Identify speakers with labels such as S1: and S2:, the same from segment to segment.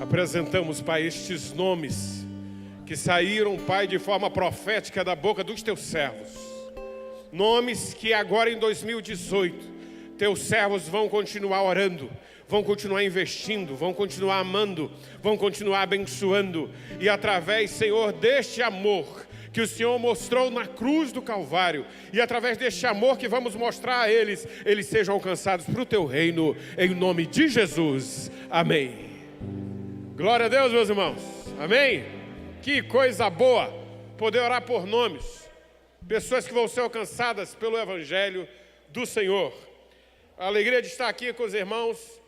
S1: Apresentamos, Pai, estes nomes que saíram, Pai, de forma profética da boca dos teus servos. Nomes que agora em 2018, teus servos vão continuar orando, vão continuar investindo, vão continuar amando, vão continuar abençoando. E através, Senhor, deste amor que o Senhor mostrou na cruz do Calvário, e através deste amor que vamos mostrar a eles, eles sejam alcançados para o teu reino, em nome de Jesus. Amém. Glória a Deus, meus irmãos. Amém? Que coisa boa poder orar por nomes, pessoas que vão ser alcançadas pelo Evangelho do Senhor. A alegria de estar aqui com os irmãos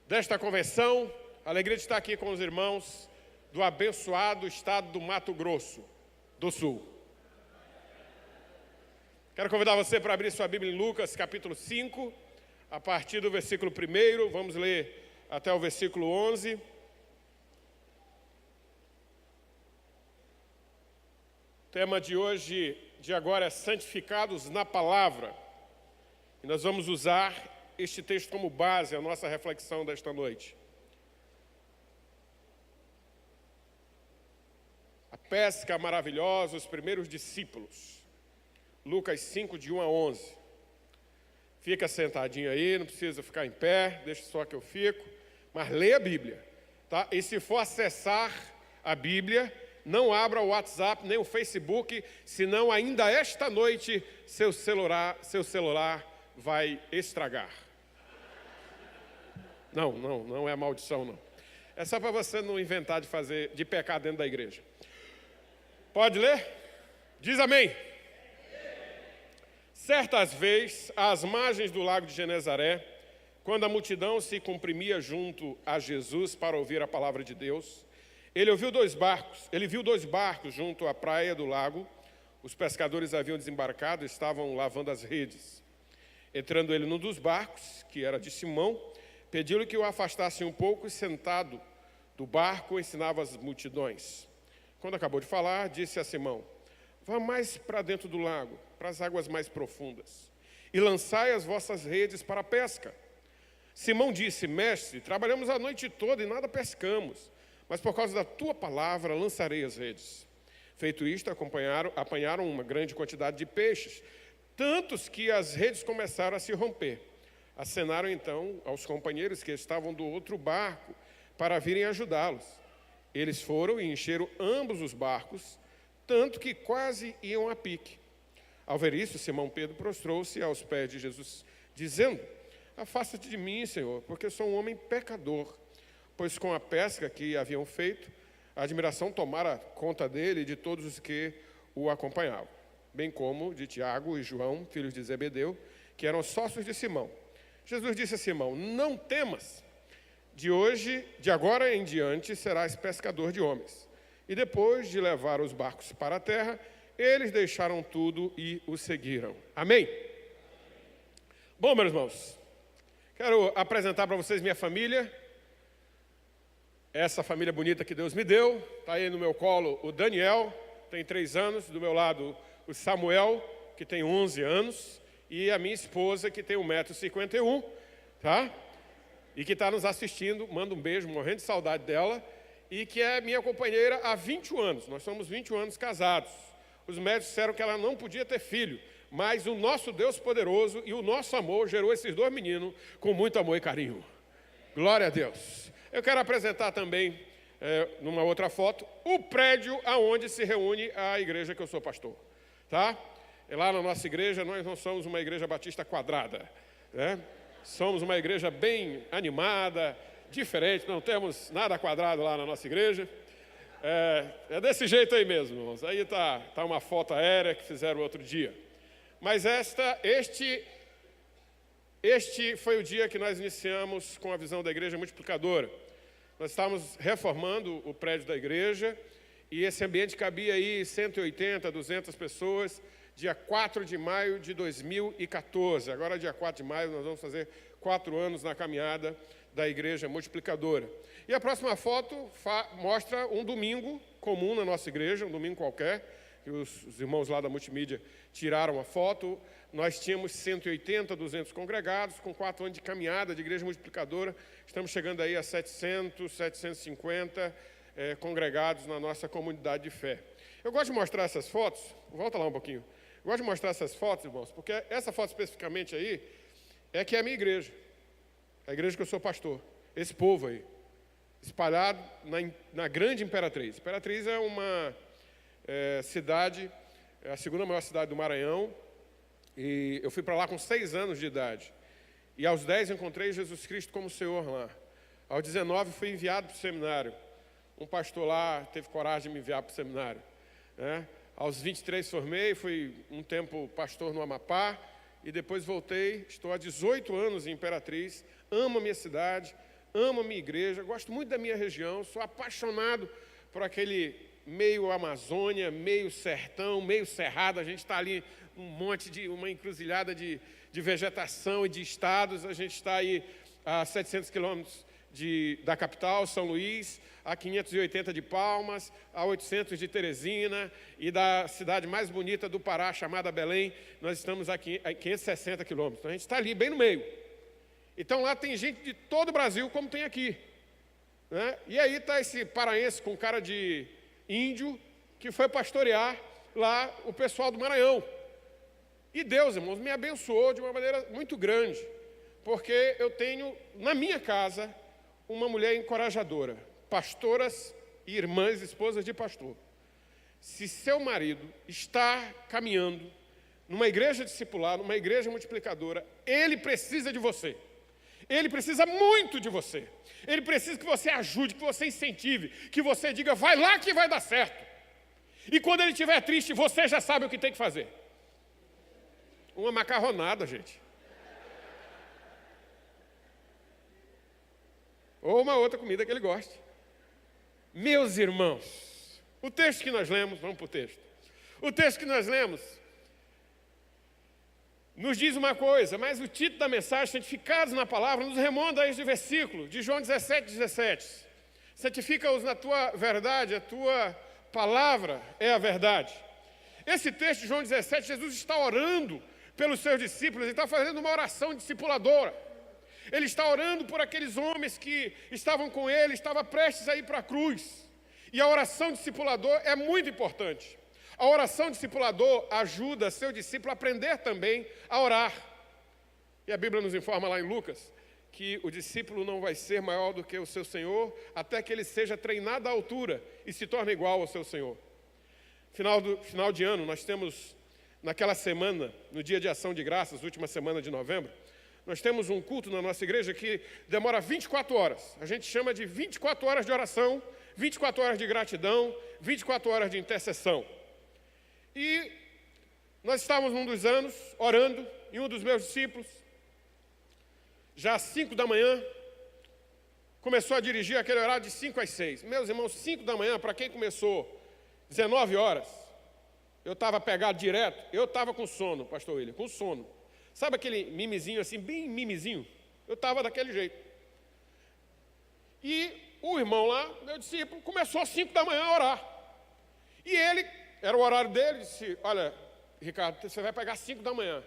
S1: desta convenção, a alegria de estar aqui com os irmãos do abençoado estado do Mato Grosso do Sul. Quero convidar você para abrir sua Bíblia em Lucas, capítulo 5, a partir do versículo 1, vamos ler até o versículo 11. O tema de hoje, de agora, é santificados na palavra. E nós vamos usar este texto como base a nossa reflexão desta noite. A pesca maravilhosa, os primeiros discípulos. Lucas 5, de 1 a 11. Fica sentadinho aí, não precisa ficar em pé, deixa só que eu fico. Mas leia a Bíblia, tá? E se for acessar a Bíblia, não abra o WhatsApp nem o Facebook, senão ainda esta noite seu celular vai estragar. Não é maldição, não. É só para você não inventar de pecar dentro da igreja. Pode ler? Diz amém. Certas vezes, às margens do lago de Genezaré, quando a multidão se comprimia junto a Jesus para ouvir a palavra de Deus, ele viu dois barcos junto à praia do lago. Os pescadores haviam desembarcado e estavam lavando as redes. Entrando ele num dos barcos, que era de Simão, pediu-lhe que o afastasse um pouco e, sentado do barco, ensinava as multidões. Quando acabou de falar, disse a Simão: vá mais para dentro do lago, para as águas mais profundas, e lançai as vossas redes para a pesca. Simão disse: mestre, trabalhamos a noite toda e nada pescamos, mas por causa da tua palavra lançarei as redes. Feito isto, apanharam uma grande quantidade de peixes, tantos que as redes começaram a se romper. Acenaram então aos companheiros que estavam do outro barco para virem ajudá-los. Eles foram e encheram ambos os barcos, tanto que quase iam a pique. Ao ver isso, Simão Pedro prostrou-se aos pés de Jesus, dizendo: afasta-te de mim, Senhor, porque sou um homem pecador. Pois com a pesca que haviam feito, a admiração tomara conta dele e de todos os que o acompanhavam, bem como de Tiago e João, filhos de Zebedeu, que eram sócios de Simão. Jesus disse a Simão: não temas, de agora em diante serás pescador de homens. E depois de levar os barcos para a terra, eles deixaram tudo e o seguiram. Amém? Bom, meus irmãos, quero apresentar para vocês minha família. Essa família bonita que Deus me deu. Está aí no meu colo o Daniel, tem 3 anos. Do meu lado o Samuel, que tem 11 anos. E a minha esposa, que tem 1,51 m, tá? E que está nos assistindo. Manda um beijo, morrendo de saudade dela. E que é minha companheira há 21 anos. Nós somos 21 anos casados. Os médicos disseram que ela não podia ter filho. Mas o nosso Deus poderoso e o nosso amor gerou esses 2 meninos com muito amor e carinho. Glória a Deus. Eu quero apresentar também, numa outra foto, o prédio aonde se reúne a igreja que eu sou pastor. Tá? E lá na nossa igreja, nós não somos uma igreja batista quadrada, né? Somos uma igreja bem animada, diferente, não temos nada quadrado lá na nossa igreja. É desse jeito aí mesmo, irmãos. Aí tá uma foto aérea que fizeram outro dia. Mas este foi o dia que nós iniciamos com a visão da igreja multiplicadora. Nós estávamos reformando o prédio da igreja e esse ambiente cabia aí 180, 200 pessoas, dia 4 de maio de 2014. Agora, dia 4 de maio, nós vamos fazer 4 anos na caminhada da igreja multiplicadora. E a próxima foto mostra um domingo comum na nossa igreja, um domingo qualquer, que os irmãos lá da multimídia tiraram a foto. Nós tínhamos 180, 200 congregados, com 4 anos de caminhada de igreja multiplicadora. Estamos chegando aí a 700, 750 congregados na nossa comunidade de fé. Eu gosto de mostrar essas fotos, volta lá um pouquinho. Eu gosto de mostrar essas fotos, irmãos, porque essa foto especificamente aí é que é a minha igreja. A igreja que eu sou pastor. Esse povo aí, espalhado na grande Imperatriz. Imperatriz é uma cidade, é a segunda maior cidade do Maranhão. E eu fui para lá com 6 anos de idade. E aos 10 encontrei Jesus Cristo como Senhor lá. Aos 19 fui enviado para o seminário. Um pastor lá teve coragem de me enviar para o seminário, né? Aos 23 formei, fui um tempo pastor no Amapá. E depois voltei, estou há 18 anos em Imperatriz. Amo a minha cidade, amo a minha igreja, gosto muito da minha região. Sou apaixonado por aquele meio Amazônia, meio sertão, meio cerrado. A gente está ali uma encruzilhada de vegetação e de estados. A gente está aí a 700 quilômetros da capital, São Luís, a 580 de Palmas, a 800 de Teresina, e da cidade mais bonita do Pará, chamada Belém, nós estamos aqui a 560 quilômetros. Então, a gente está ali, bem no meio. Então, lá tem gente de todo o Brasil, como tem aqui, né? E aí está esse paraense com cara de índio, que foi pastorear lá o pessoal do Maranhão. E Deus, irmãos, me abençoou de uma maneira muito grande, porque eu tenho, na minha casa, uma mulher encorajadora, pastoras e irmãs, esposas de pastor. Se seu marido está caminhando numa igreja discipular, numa igreja multiplicadora, ele precisa de você. Ele precisa muito de você. Ele precisa que você ajude, que você incentive, que você diga, vai lá que vai dar certo. E quando ele estiver triste, você já sabe o que tem que fazer. Uma macarronada, gente. Ou uma outra comida que ele goste. Meus irmãos, o texto que nós lemos, vamos para o texto. O texto que nós lemos nos diz uma coisa, mas o título da mensagem, Santificados na Palavra, nos remonta a este versículo de João 17:17. Santifica-os na tua verdade, a tua palavra é a verdade. Esse texto de João 17, Jesus está orando pelos seus discípulos, ele está fazendo uma oração discipuladora. Ele está orando por aqueles homens que estavam com ele, estava prestes a ir para a cruz. E a oração discipulador é muito importante. A oração discipulador ajuda seu discípulo a aprender também a orar. E a Bíblia nos informa lá em Lucas que o discípulo não vai ser maior do que o seu Senhor até que ele seja treinado à altura e se torne igual ao seu Senhor. Final de ano, nós temos naquela semana, no dia de ação de graças, última semana de novembro, nós temos um culto na nossa igreja que demora 24 horas. A gente chama de 24 horas de oração, 24 horas de gratidão, 24 horas de intercessão. E nós estávamos num dos anos orando, e um dos meus discípulos, já às 5 da manhã, começou a dirigir aquele horário de 5 às 6. Meus irmãos, 5 da manhã, para quem começou 19 horas, eu estava pegado direto, eu estava com sono, pastor William, com sono. Sabe aquele mimizinho assim, bem mimizinho? Eu estava daquele jeito. E o irmão lá, meu discípulo, começou às 5 da manhã a orar. E ele, era o horário dele, disse, olha, Ricardo, você vai pegar às 5 da manhã.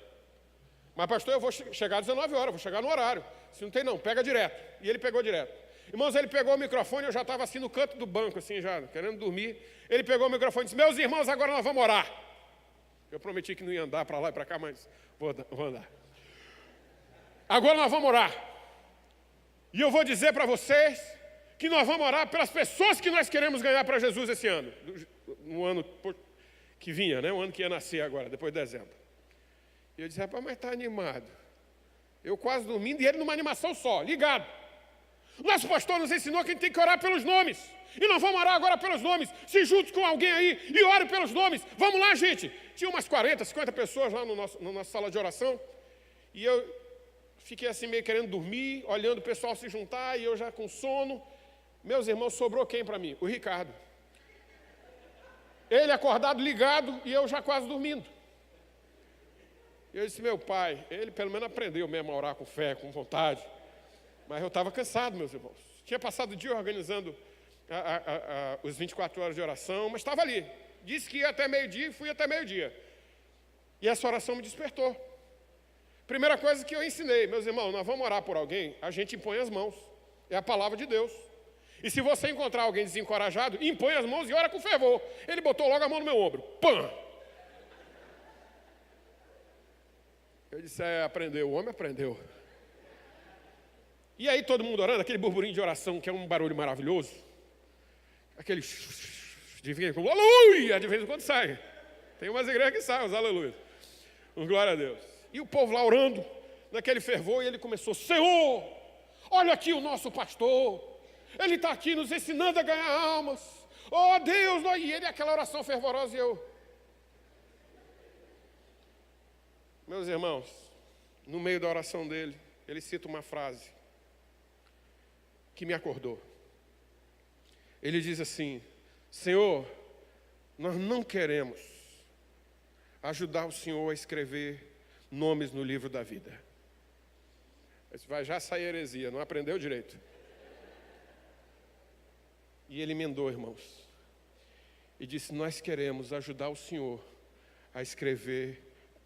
S1: Mas pastor, eu vou chegar às 19 horas, vou chegar no horário. Se não tem não, pega direto. E ele pegou direto. Irmãos, ele pegou o microfone, eu já estava assim no canto do banco, assim já, querendo dormir. Ele pegou o microfone e disse, meus irmãos, agora nós vamos orar. Eu prometi que não ia andar para lá e para cá, mas vou andar. Agora nós vamos orar. E eu vou dizer para vocês que nós vamos orar pelas pessoas que nós queremos ganhar para Jesus esse ano. No ano que vinha, né? O ano que ia nascer agora, depois de dezembro. E eu disse, rapaz, mas está animado. Eu quase dormindo e ele numa animação só, ligado. Nosso pastor nos ensinou que a gente tem que orar pelos nomes. E nós vamos orar agora pelos nomes. Se junte com alguém aí e ore pelos nomes. Vamos lá, gente. Tinha umas 40, 50 pessoas lá na nossa sala de oração. E eu fiquei assim meio querendo dormir, olhando o pessoal se juntar e eu já com sono. Meus irmãos, sobrou quem para mim? O Ricardo. Ele acordado, ligado e eu já quase dormindo. Eu disse, meu pai, ele pelo menos aprendeu mesmo a orar com fé, com vontade. Mas eu estava cansado, meus irmãos. Tinha passado o dia organizando os 24 horas de oração, mas estava ali. Disse que ia até meio-dia e fui até meio-dia. E essa oração me despertou. Primeira coisa que eu ensinei, meus irmãos, nós vamos orar por alguém, a gente impõe as mãos. É a palavra de Deus. E se você encontrar alguém desencorajado, impõe as mãos e ora com fervor. Ele botou logo a mão no meu ombro. Pã! Eu disse, aprendeu, o homem aprendeu. E aí todo mundo orando, aquele burburinho de oração, que é um barulho maravilhoso. Aquele de vez em quando, aleluia, de vez em quando sai. Tem umas igrejas que saem, os aleluia. Glória a Deus. E o povo lá orando, naquele fervor, e ele começou, Senhor, olha aqui o nosso pastor. Ele está aqui nos ensinando a ganhar almas. Oh Deus, e ele aquela oração fervorosa e eu. Meus irmãos, no meio da oração dele, ele cita uma frase que me acordou. Ele diz assim, Senhor, nós não queremos ajudar o Senhor a escrever nomes no livro da vida. Vai já sair heresia, não aprendeu direito. E ele emendou, irmãos, e disse, nós queremos ajudar o Senhor a escrever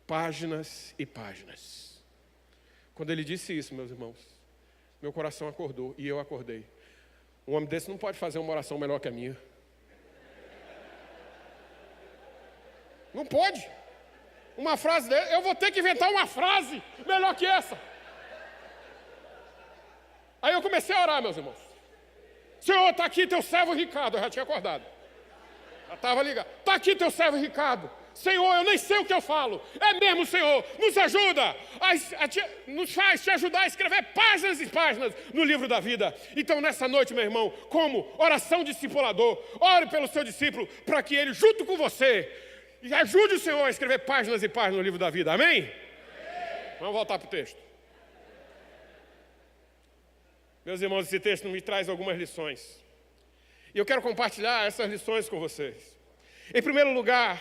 S1: páginas e páginas. Quando ele disse isso, meus irmãos, meu coração acordou e eu acordei. Um homem desse não pode fazer uma oração melhor que a minha. Não pode. Uma frase dele, eu vou ter que inventar uma frase melhor que essa. Aí eu comecei a orar, meus irmãos. Senhor, está aqui teu servo Ricardo. Eu já tinha acordado. Já estava ligado. Está aqui teu servo Ricardo. Senhor, eu nem sei o que eu falo. É mesmo, Senhor, nos ajuda, nos faz te ajudar a escrever páginas e páginas no livro da vida. Então, nessa noite, meu irmão, como oração discipulador, ore pelo seu discípulo, para que ele, junto com você, ajude o Senhor a escrever páginas e páginas no livro da vida. Amém? Amém. Vamos voltar para o texto. Meus irmãos, esse texto me traz algumas lições. E eu quero compartilhar essas lições com vocês. Em primeiro lugar,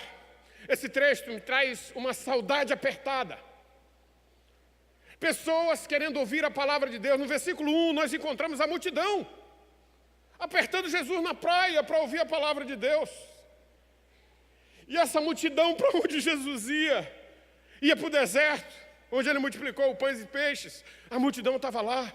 S1: esse texto me traz uma saudade apertada. Pessoas querendo ouvir a palavra de Deus. No versículo 1, nós encontramos a multidão apertando Jesus na praia para ouvir a palavra de Deus. E essa multidão, para onde Jesus ia para o deserto, onde ele multiplicou pães e peixes, a multidão estava lá.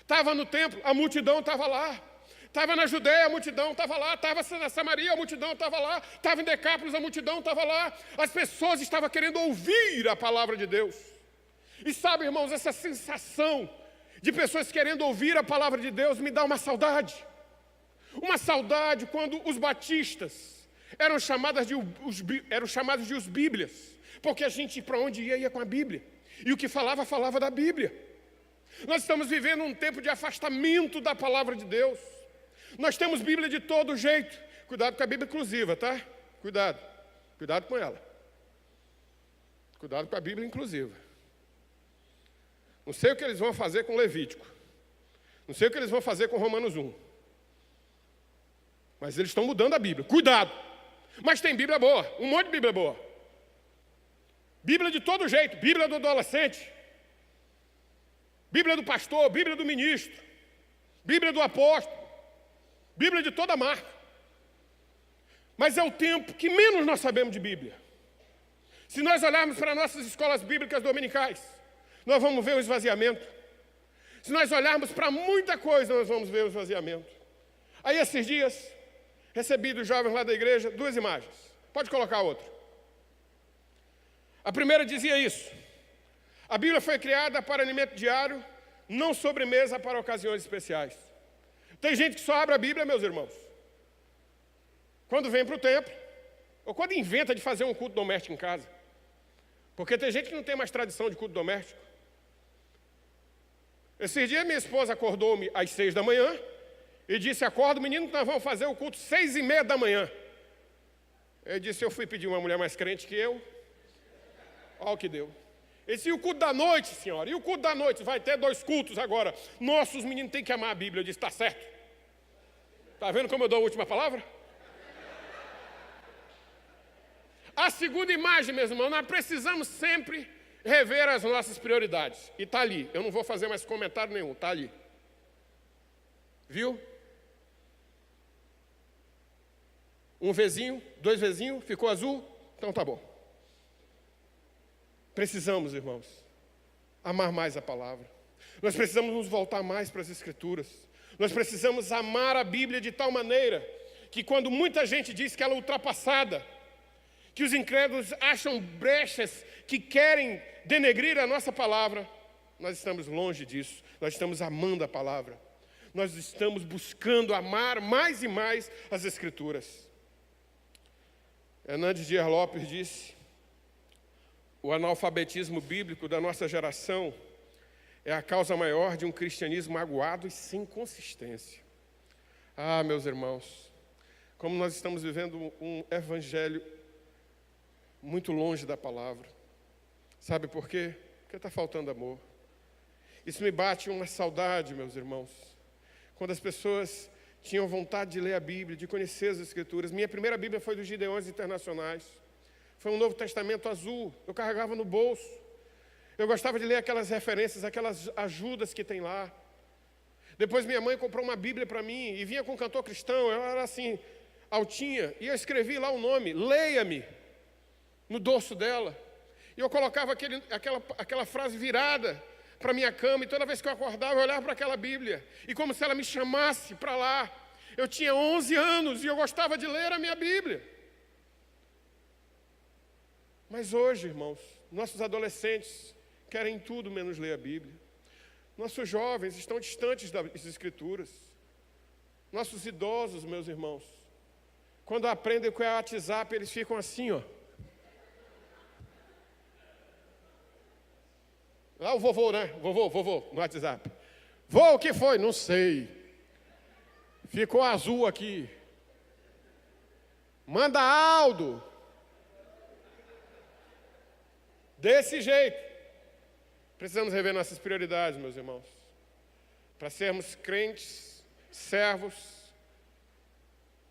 S1: Estava no templo, a multidão estava lá. Estava na Judéia, a multidão estava lá. Estava na Samaria, a multidão estava lá. Estava em Decápolis, a multidão estava lá. As pessoas estavam querendo ouvir a palavra de Deus. E sabe, irmãos, essa sensação de pessoas querendo ouvir a palavra de Deus me dá uma saudade. Uma saudade quando os batistas eram chamados de os Bíblias. Porque a gente, para onde ia com a Bíblia. E o que falava da Bíblia. Nós estamos vivendo um tempo de afastamento da palavra de Deus. Nós temos Bíblia de todo jeito. Cuidado com a Bíblia inclusiva, tá? Cuidado. Cuidado com ela. Cuidado com a Bíblia inclusiva. Não sei o que eles vão fazer com Levítico. Não sei o que eles vão fazer com Romanos 1. Mas eles estão mudando a Bíblia. Cuidado. Mas tem Bíblia boa. Um monte de Bíblia boa. Bíblia de todo jeito. Bíblia do adolescente. Bíblia do pastor. Bíblia do ministro. Bíblia do apóstolo. Bíblia de toda marca. Mas é o tempo que menos nós sabemos de Bíblia. Se nós olharmos para nossas escolas bíblicas dominicais, nós vamos ver o esvaziamento. Se nós olharmos para muita coisa, nós vamos ver o esvaziamento. Aí, esses dias, recebi dos jovens lá da igreja 2 imagens. Pode colocar outra. A primeira dizia isso. A Bíblia foi criada para alimento diário, não sobremesa para ocasiões especiais. Tem gente que só abre a Bíblia, meus irmãos, quando vem para o templo, ou quando inventa de fazer um culto doméstico em casa. Porque tem gente que não tem mais tradição de culto doméstico. Esses dias minha esposa acordou-me às 6 da manhã e disse, acorda, menino, que nós vamos fazer o culto 6:30 da manhã. Eu disse, eu fui pedir uma mulher mais crente que eu. Olha o que deu. Ele disse, e o culto da noite, senhora? E o culto da noite? Vai ter 2 cultos agora. Nossa, os meninos têm que amar a Bíblia. Eu disse, está certo. Está vendo como eu dou a última palavra? A segunda imagem, meus irmãos, nós precisamos sempre rever as nossas prioridades. E está ali. Eu não vou fazer mais comentário nenhum. Está ali. Viu? Um Vzinho, 2 Vzinho, ficou azul? Então tá bom. Precisamos, irmãos, amar mais a palavra. Nós precisamos nos voltar mais para as Escrituras. Nós precisamos amar a Bíblia de tal maneira que quando muita gente diz que ela é ultrapassada, que os incrédulos acham brechas que querem denegrir a nossa palavra, nós estamos longe disso. Nós estamos amando a palavra. Nós estamos buscando amar mais e mais as Escrituras. Hernandes Dias Lopes disse: o analfabetismo bíblico da nossa geração é a causa maior de um cristianismo aguado e sem consistência. Ah, meus irmãos, como nós estamos vivendo um evangelho muito longe da palavra. Sabe por quê? Porque está faltando amor. Isso me bate uma saudade, meus irmãos, quando as pessoas tinham vontade de ler a Bíblia, de conhecer as Escrituras. Minha primeira Bíblia foi dos Gideões Internacionais. Foi um Novo Testamento azul, eu carregava no bolso. Eu gostava de ler aquelas referências, aquelas ajudas que tem lá. Depois minha mãe comprou uma Bíblia para mim e vinha com um cantor cristão, ela era assim, altinha, e eu escrevi lá o nome, leia-me, no dorso dela. E eu colocava aquela frase virada para minha cama, e toda vez que eu acordava, eu olhava para aquela Bíblia, e como se ela me chamasse para lá. Eu tinha 11 anos e eu gostava de ler a minha Bíblia. Mas hoje, irmãos, nossos adolescentes querem tudo menos ler a Bíblia. Nossos jovens estão distantes das Escrituras. Nossos idosos, meus irmãos, quando aprendem o que é WhatsApp, eles ficam assim, ó. Lá o vovô, né? Vovô, no WhatsApp. Vô, o que foi? Não sei. Ficou azul aqui. Manda Aldo. Desse jeito. Precisamos rever nossas prioridades, meus irmãos. Para sermos crentes, servos,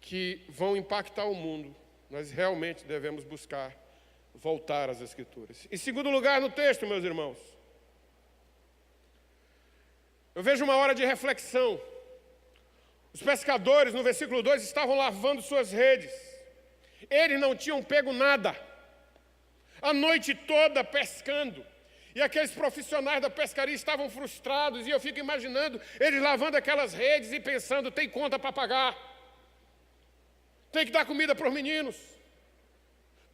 S1: que vão impactar o mundo, nós realmente devemos buscar voltar às Escrituras. Em segundo lugar, no texto, meus irmãos, eu vejo uma hora de reflexão. Os pescadores, no versículo 2, estavam lavando suas redes. Eles não tinham pego nada. A noite toda pescando. E aqueles profissionais da pescaria estavam frustrados. E eu fico imaginando eles lavando aquelas redes e pensando: tem conta para pagar. Tem que dar comida para os meninos.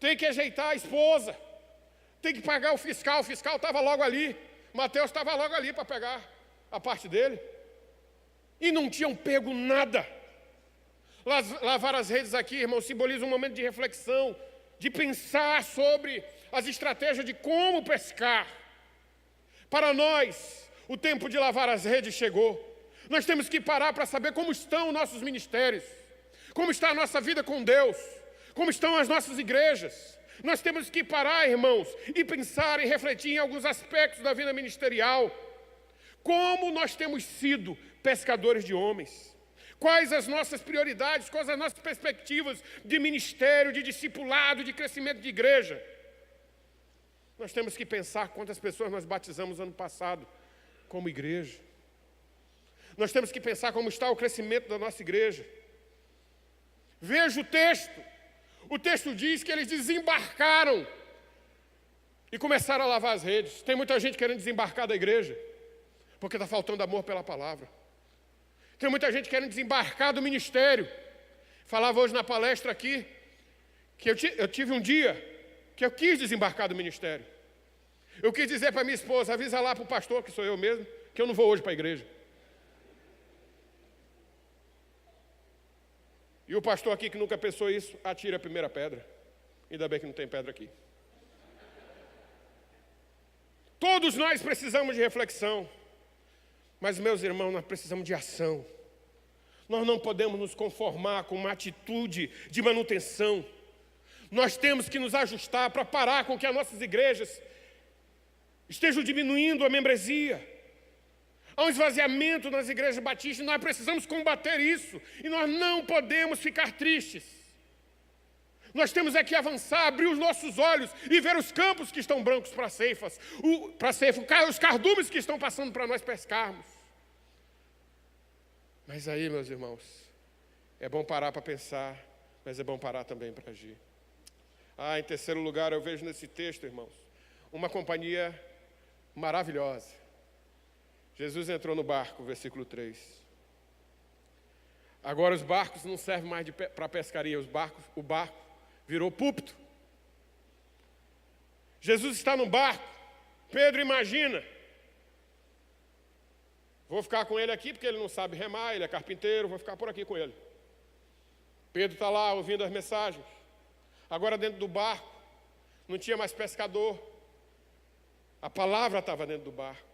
S1: Tem que ajeitar a esposa. Tem que pagar o fiscal. O fiscal estava logo ali. Mateus estava logo ali para pegar a parte dele. E não tinham pego nada. Lavar as redes aqui, irmão, simboliza um momento de reflexão, de pensar sobre as estratégias de como pescar. Para nós, o tempo de lavar as redes chegou. Nós temos que parar para saber como estão nossos ministérios, como está a nossa vida com Deus, como estão as nossas igrejas. Nós temos que parar, irmãos, e pensar e refletir em alguns aspectos da vida ministerial. Como nós temos sido pescadores de homens? Quais as nossas prioridades, quais as nossas perspectivas de ministério, de discipulado, de crescimento de igreja? Nós temos que pensar quantas pessoas nós batizamos ano passado como igreja. Nós temos que pensar como está o crescimento da nossa igreja. Veja o texto. O texto diz que eles desembarcaram e começaram a lavar as redes. Tem muita gente querendo desembarcar da igreja, porque está faltando amor pela palavra. Tem muita gente querendo desembarcar do ministério. Falava hoje na palestra aqui, que eu tive um dia que eu quis desembarcar do ministério. Eu quis dizer para minha esposa: avisa lá para o pastor, que sou eu mesmo, que eu não vou hoje para a igreja. E o pastor aqui, que nunca pensou isso, atira a primeira pedra. Ainda bem que não tem pedra aqui. Todos nós precisamos de reflexão. Mas, meus irmãos, nós precisamos de ação. Nós não podemos nos conformar com uma atitude de manutenção. Nós temos que nos ajustar para parar com que as nossas igrejas estejam diminuindo a membresia. Há um esvaziamento nas igrejas batistas, nós precisamos combater isso. E nós não podemos ficar tristes. Nós temos que avançar, abrir os nossos olhos e ver os campos que estão brancos para ceifas, os cardumes que estão passando para nós pescarmos. Mas aí, meus irmãos, é bom parar para pensar mas é bom parar também para agir. Em terceiro lugar, eu vejo nesse texto, irmãos, uma companhia maravilhosa. Jesus entrou no barco, versículo 3. Agora os barcos não servem mais para pescaria, o barco virou púlpito. Jesus está no barco. Pedro imagina: vou ficar com ele aqui porque ele não sabe remar, ele é carpinteiro, vou ficar por aqui com ele. Pedro está lá ouvindo as mensagens. Agora dentro do barco, não tinha mais pescador. A palavra estava dentro do barco.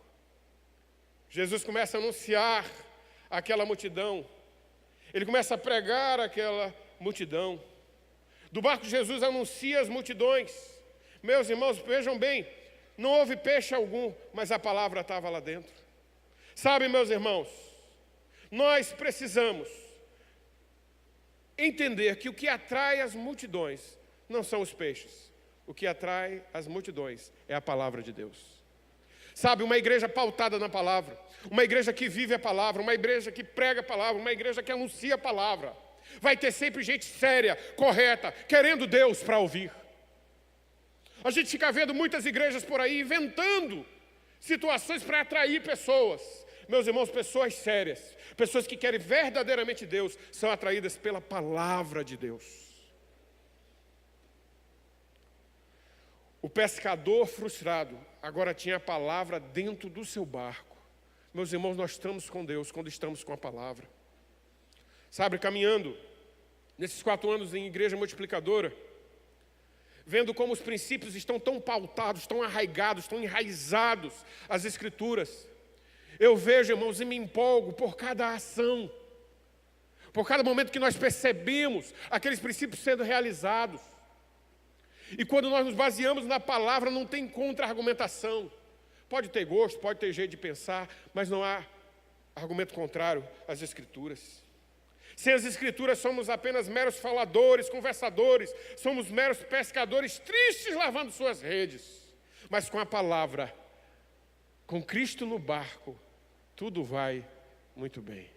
S1: Jesus começa a anunciar aquela multidão. Ele começa a pregar aquela multidão. Do barco Jesus anuncia as multidões. Meus irmãos, vejam bem, não houve peixe algum, mas a palavra estava lá dentro. Sabe, meus irmãos, nós precisamos entender que o que atrai as multidões não são os peixes. O que atrai as multidões é a palavra de Deus. Sabe, uma igreja pautada na palavra, uma igreja que vive a palavra, uma igreja que prega a palavra, uma igreja que anuncia a palavra, vai ter sempre gente séria, correta, querendo Deus para ouvir. A gente fica vendo muitas igrejas por aí inventando situações para atrair pessoas. Meus irmãos, pessoas sérias, pessoas que querem verdadeiramente Deus, são atraídas pela palavra de Deus. O pescador frustrado agora tinha a palavra dentro do seu barco. Meus irmãos, nós estamos com Deus quando estamos com a palavra. Sabe, caminhando nesses 4 anos em igreja multiplicadora, vendo como os princípios estão tão pautados, tão arraigados, tão enraizados às Escrituras, eu vejo, irmãos, e me empolgo por cada ação, por cada momento que nós percebemos aqueles princípios sendo realizados. E quando nós nos baseamos na palavra, não tem contra-argumentação. Pode ter gosto, pode ter jeito de pensar, mas não há argumento contrário às Escrituras. Sem as Escrituras somos apenas meros faladores, conversadores, somos meros pescadores tristes lavando suas redes. Mas com a palavra, com Cristo no barco, tudo vai muito bem.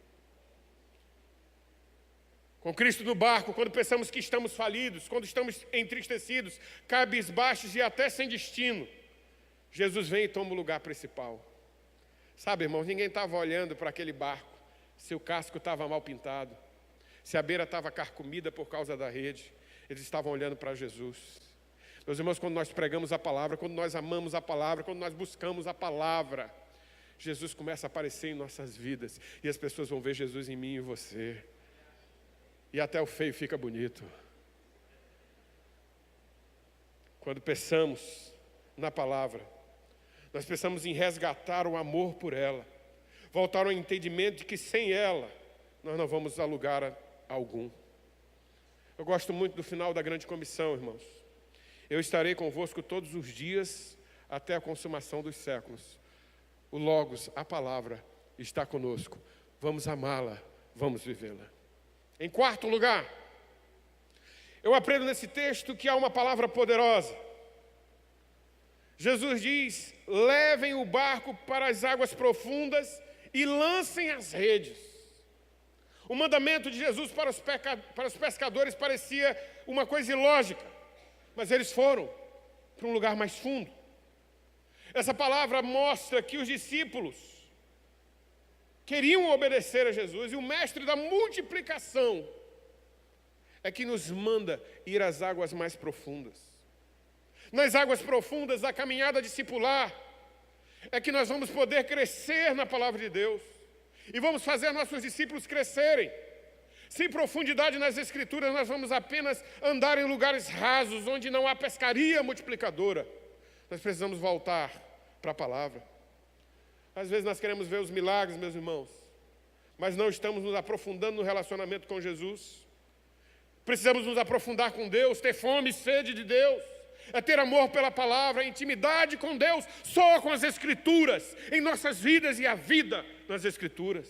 S1: Com Cristo no barco, quando pensamos que estamos falidos, quando estamos entristecidos, cabisbaixos e até sem destino, Jesus vem e toma o lugar principal. Sabe, irmãos, ninguém estava olhando para aquele barco, se o casco estava mal pintado, se a beira estava carcomida por causa da rede. Eles estavam olhando para Jesus. Meus irmãos, quando nós pregamos a palavra, quando nós amamos a palavra, quando nós buscamos a palavra, Jesus começa a aparecer em nossas vidas, e as pessoas vão ver Jesus em mim e em você. E até o feio fica bonito. Quando pensamos na palavra, nós pensamos em resgatar o amor por ela, voltar ao entendimento de que sem ela, nós não vamos a lugar algum. Eu gosto muito do final da grande comissão, irmãos. Eu estarei convosco todos os dias até a consumação dos séculos. O Logos, a palavra, está conosco. Vamos amá-la, vamos vivê-la. Em quarto lugar, eu aprendo nesse texto que há uma palavra poderosa. Jesus diz: levem o barco para as águas profundas e lancem as redes. O mandamento de Jesus para os pescadores parecia uma coisa ilógica, mas eles foram para um lugar mais fundo. Essa palavra mostra que os discípulos queriam obedecer a Jesus, e o mestre da multiplicação é que nos manda ir às águas mais profundas. Nas águas profundas da caminhada discipular é que nós vamos poder crescer na palavra de Deus e vamos fazer nossos discípulos crescerem. Sem profundidade nas Escrituras, nós vamos apenas andar em lugares rasos, onde não há pescaria multiplicadora. Nós precisamos voltar para a palavra. Às vezes nós queremos ver os milagres, meus irmãos, mas não estamos nos aprofundando no relacionamento com Jesus. Precisamos nos aprofundar com Deus, ter fome e sede de Deus, é ter amor pela palavra, intimidade com Deus, só com as Escrituras, em nossas vidas e a vida nas Escrituras.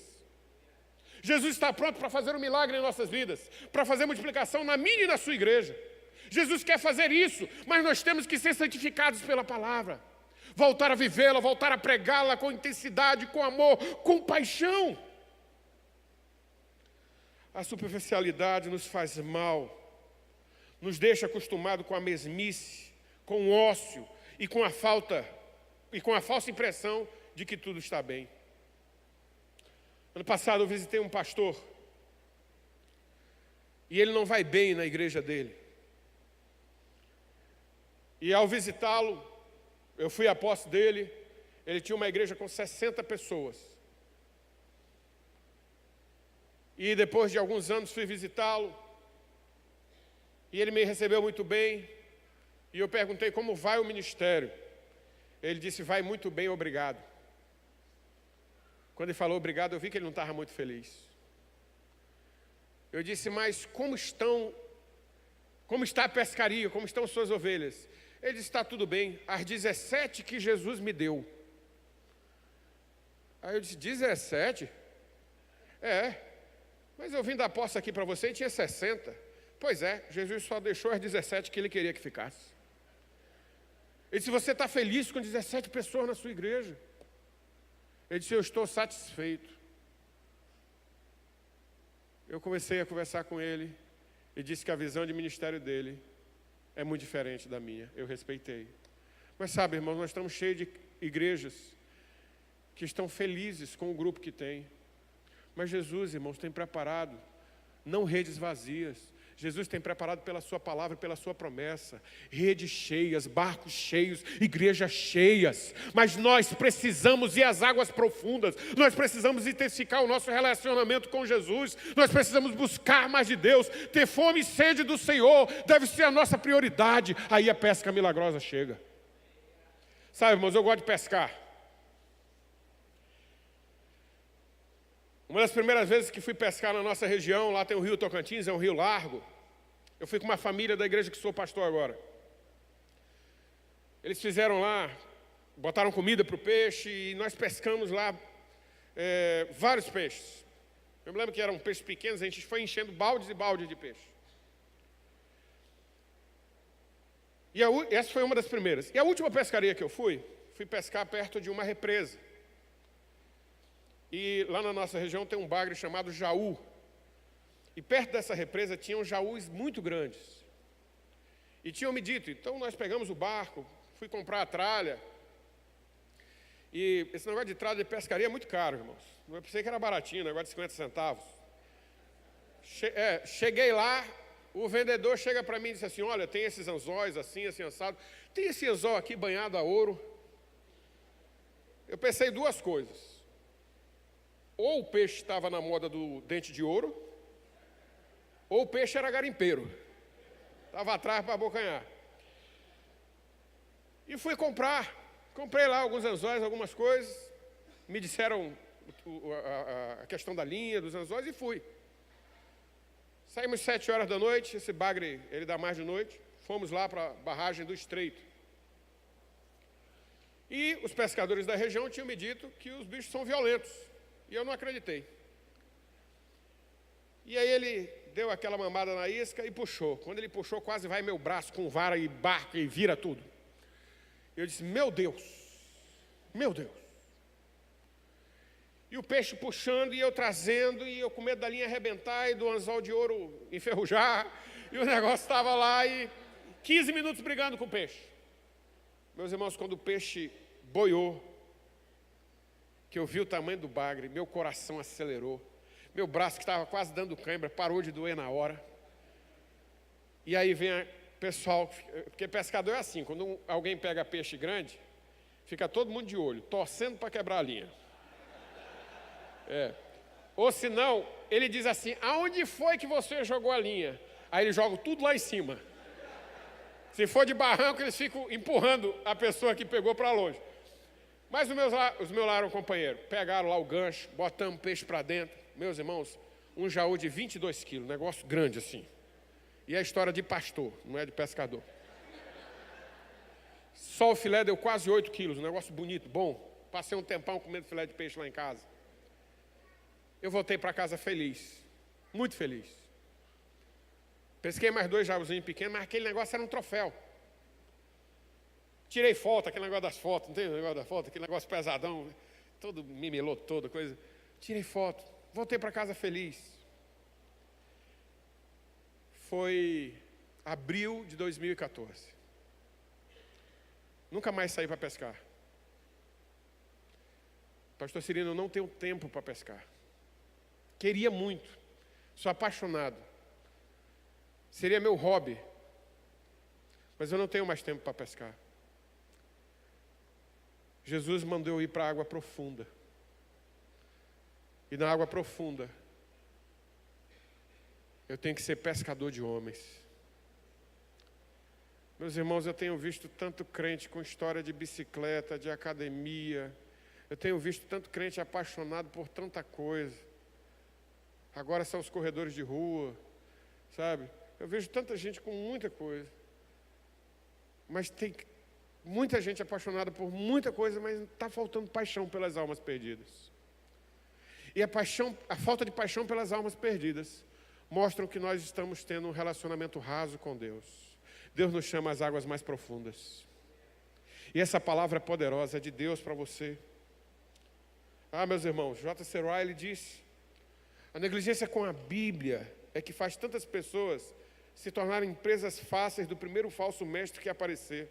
S1: Jesus está pronto para fazer um milagre em nossas vidas, para fazer multiplicação na minha e na sua igreja. Jesus quer fazer isso, mas nós temos que ser santificados pela palavra, voltar a vivê-la, voltar a pregá-la com intensidade, com amor, com paixão. A superficialidade nos faz mal, nos deixa acostumado com a mesmice, com o ócio e com a falsa impressão de que tudo está bem. Ano passado eu visitei um pastor e ele não vai bem na igreja dele. E ao visitá-lo, eu fui à posse dele, ele tinha uma igreja com 60 pessoas. E depois de alguns anos fui visitá-lo, e ele me recebeu muito bem, e eu perguntei como vai o ministério. Ele disse, vai muito bem, obrigado. Quando ele falou obrigado, eu vi que ele não estava muito feliz. Eu disse, mas como está a pescaria, como estão suas ovelhas? Ele disse, está tudo bem, as 17 que Jesus me deu. Aí eu disse, 17? É, mas eu vim da posse aqui para você e tinha 60. Pois é, Jesus só deixou as 17 que ele queria que ficasse. Ele disse, você está feliz com 17 pessoas na sua igreja? Ele disse, eu estou satisfeito. Eu comecei a conversar com ele e disse que a visão de ministério dele é muito diferente da minha. Eu respeitei. Mas sabe, irmãos, nós estamos cheios de igrejas que estão felizes com o grupo que tem. Mas Jesus, irmãos, tem preparado não redes vazias. Jesus tem preparado pela sua palavra, pela sua promessa, redes cheias, barcos cheios, igrejas cheias. Mas nós precisamos ir às águas profundas, nós precisamos intensificar o nosso relacionamento com Jesus, nós precisamos buscar mais de Deus, ter fome e sede do Senhor, deve ser a nossa prioridade. Aí a pesca milagrosa chega. Sabe, irmãos, eu gosto de pescar. Uma das primeiras vezes que fui pescar na nossa região, lá tem o rio Tocantins, é um rio largo. Eu fui com uma família da igreja que sou pastor agora. Eles fizeram lá, botaram comida para o peixe e nós pescamos lá vários peixes. Eu me lembro que eram peixes pequenos, a gente foi enchendo baldes e baldes de peixe. E essa foi uma das primeiras. E a última pescaria que eu fui pescar perto de uma represa. E lá na nossa região tem um bagre chamado Jaú. E perto dessa represa tinham jaús muito grandes. E tinham me dito, então nós pegamos o barco, fui comprar a tralha. E esse negócio de tralha de pescaria é muito caro, irmãos. Eu pensei que era baratinho, negócio de 50 centavos. Cheguei lá, o vendedor chega para mim e disse assim, olha, tem esses anzóis assim, assim, assado. Tem esse anzol aqui banhado a ouro. Eu pensei duas coisas. Ou o peixe estava na moda do dente de ouro, ou o peixe era garimpeiro. Estava atrás para abocanhar. E fui comprar. Comprei lá alguns anzóis, algumas coisas. Me disseram a questão da linha, dos anzóis, e fui. Saímos 7 horas da noite, esse bagre, ele dá mais de noite. Fomos lá para a barragem do Estreito. E os pescadores da região tinham me dito que os bichos são violentos. E eu não acreditei. E aí ele deu aquela mamada na isca e puxou. Quando ele puxou, quase vai meu braço com vara e barco e vira tudo. Eu disse, meu Deus, meu Deus. E o peixe puxando e eu trazendo, e eu com medo da linha arrebentar e do anzol de ouro enferrujar. E o negócio estava lá e 15 minutos brigando com o peixe. Meus irmãos, quando o peixe boiou, que eu vi o tamanho do bagre, meu coração acelerou. Meu braço, que estava quase dando cãibra, parou de doer na hora. E aí vem pessoal, porque pescador é assim, quando alguém pega peixe grande, fica todo mundo de olho, torcendo para quebrar a linha. Ou senão, ele diz assim, aonde foi que você jogou a linha? Aí eles jogam tudo lá em cima. Se for de barranco, eles ficam empurrando a pessoa que pegou para longe. Mas os meus lá eram companheiros. Pegaram lá o gancho, botamos peixe para dentro. Meus irmãos, um jaú de 22 quilos, negócio grande assim. E é a história de pastor, não é de pescador. Só o filé deu quase 8 quilos, um negócio bonito, bom. Passei um tempão comendo filé de peixe lá em casa. Eu voltei para casa feliz, muito feliz. Pesquei mais 2 jaúzinhos pequenos, mas aquele negócio era um troféu. Tirei foto, aquele negócio das fotos, não tem o negócio da foto? Aquele negócio pesadão, todo mimiloto, toda coisa. Tirei foto, voltei para casa feliz. Foi Abril de 2014. Nunca mais saí para pescar. Pastor Cirino, eu não tenho tempo para pescar. Queria muito. Sou apaixonado. Seria meu hobby. Mas eu não tenho mais tempo para pescar. Jesus mandou eu ir para a água profunda. E na água profunda, eu tenho que ser pescador de homens. Meus irmãos, eu tenho visto tanto crente com história de bicicleta, de academia. Eu tenho visto tanto crente apaixonado por tanta coisa. Agora são os corredores de rua, sabe? Eu vejo tanta gente com muita coisa. Mas tem muita gente apaixonada por muita coisa, mas está faltando paixão pelas almas perdidas. E a falta de paixão pelas almas perdidas mostram que nós estamos tendo um relacionamento raso com Deus. Deus nos chama às águas mais profundas. E essa palavra poderosa é de Deus para você. Meus irmãos, J.C. Ryle disse: a negligência com a Bíblia é que faz tantas pessoas se tornarem presas fáceis do primeiro falso mestre que aparecer.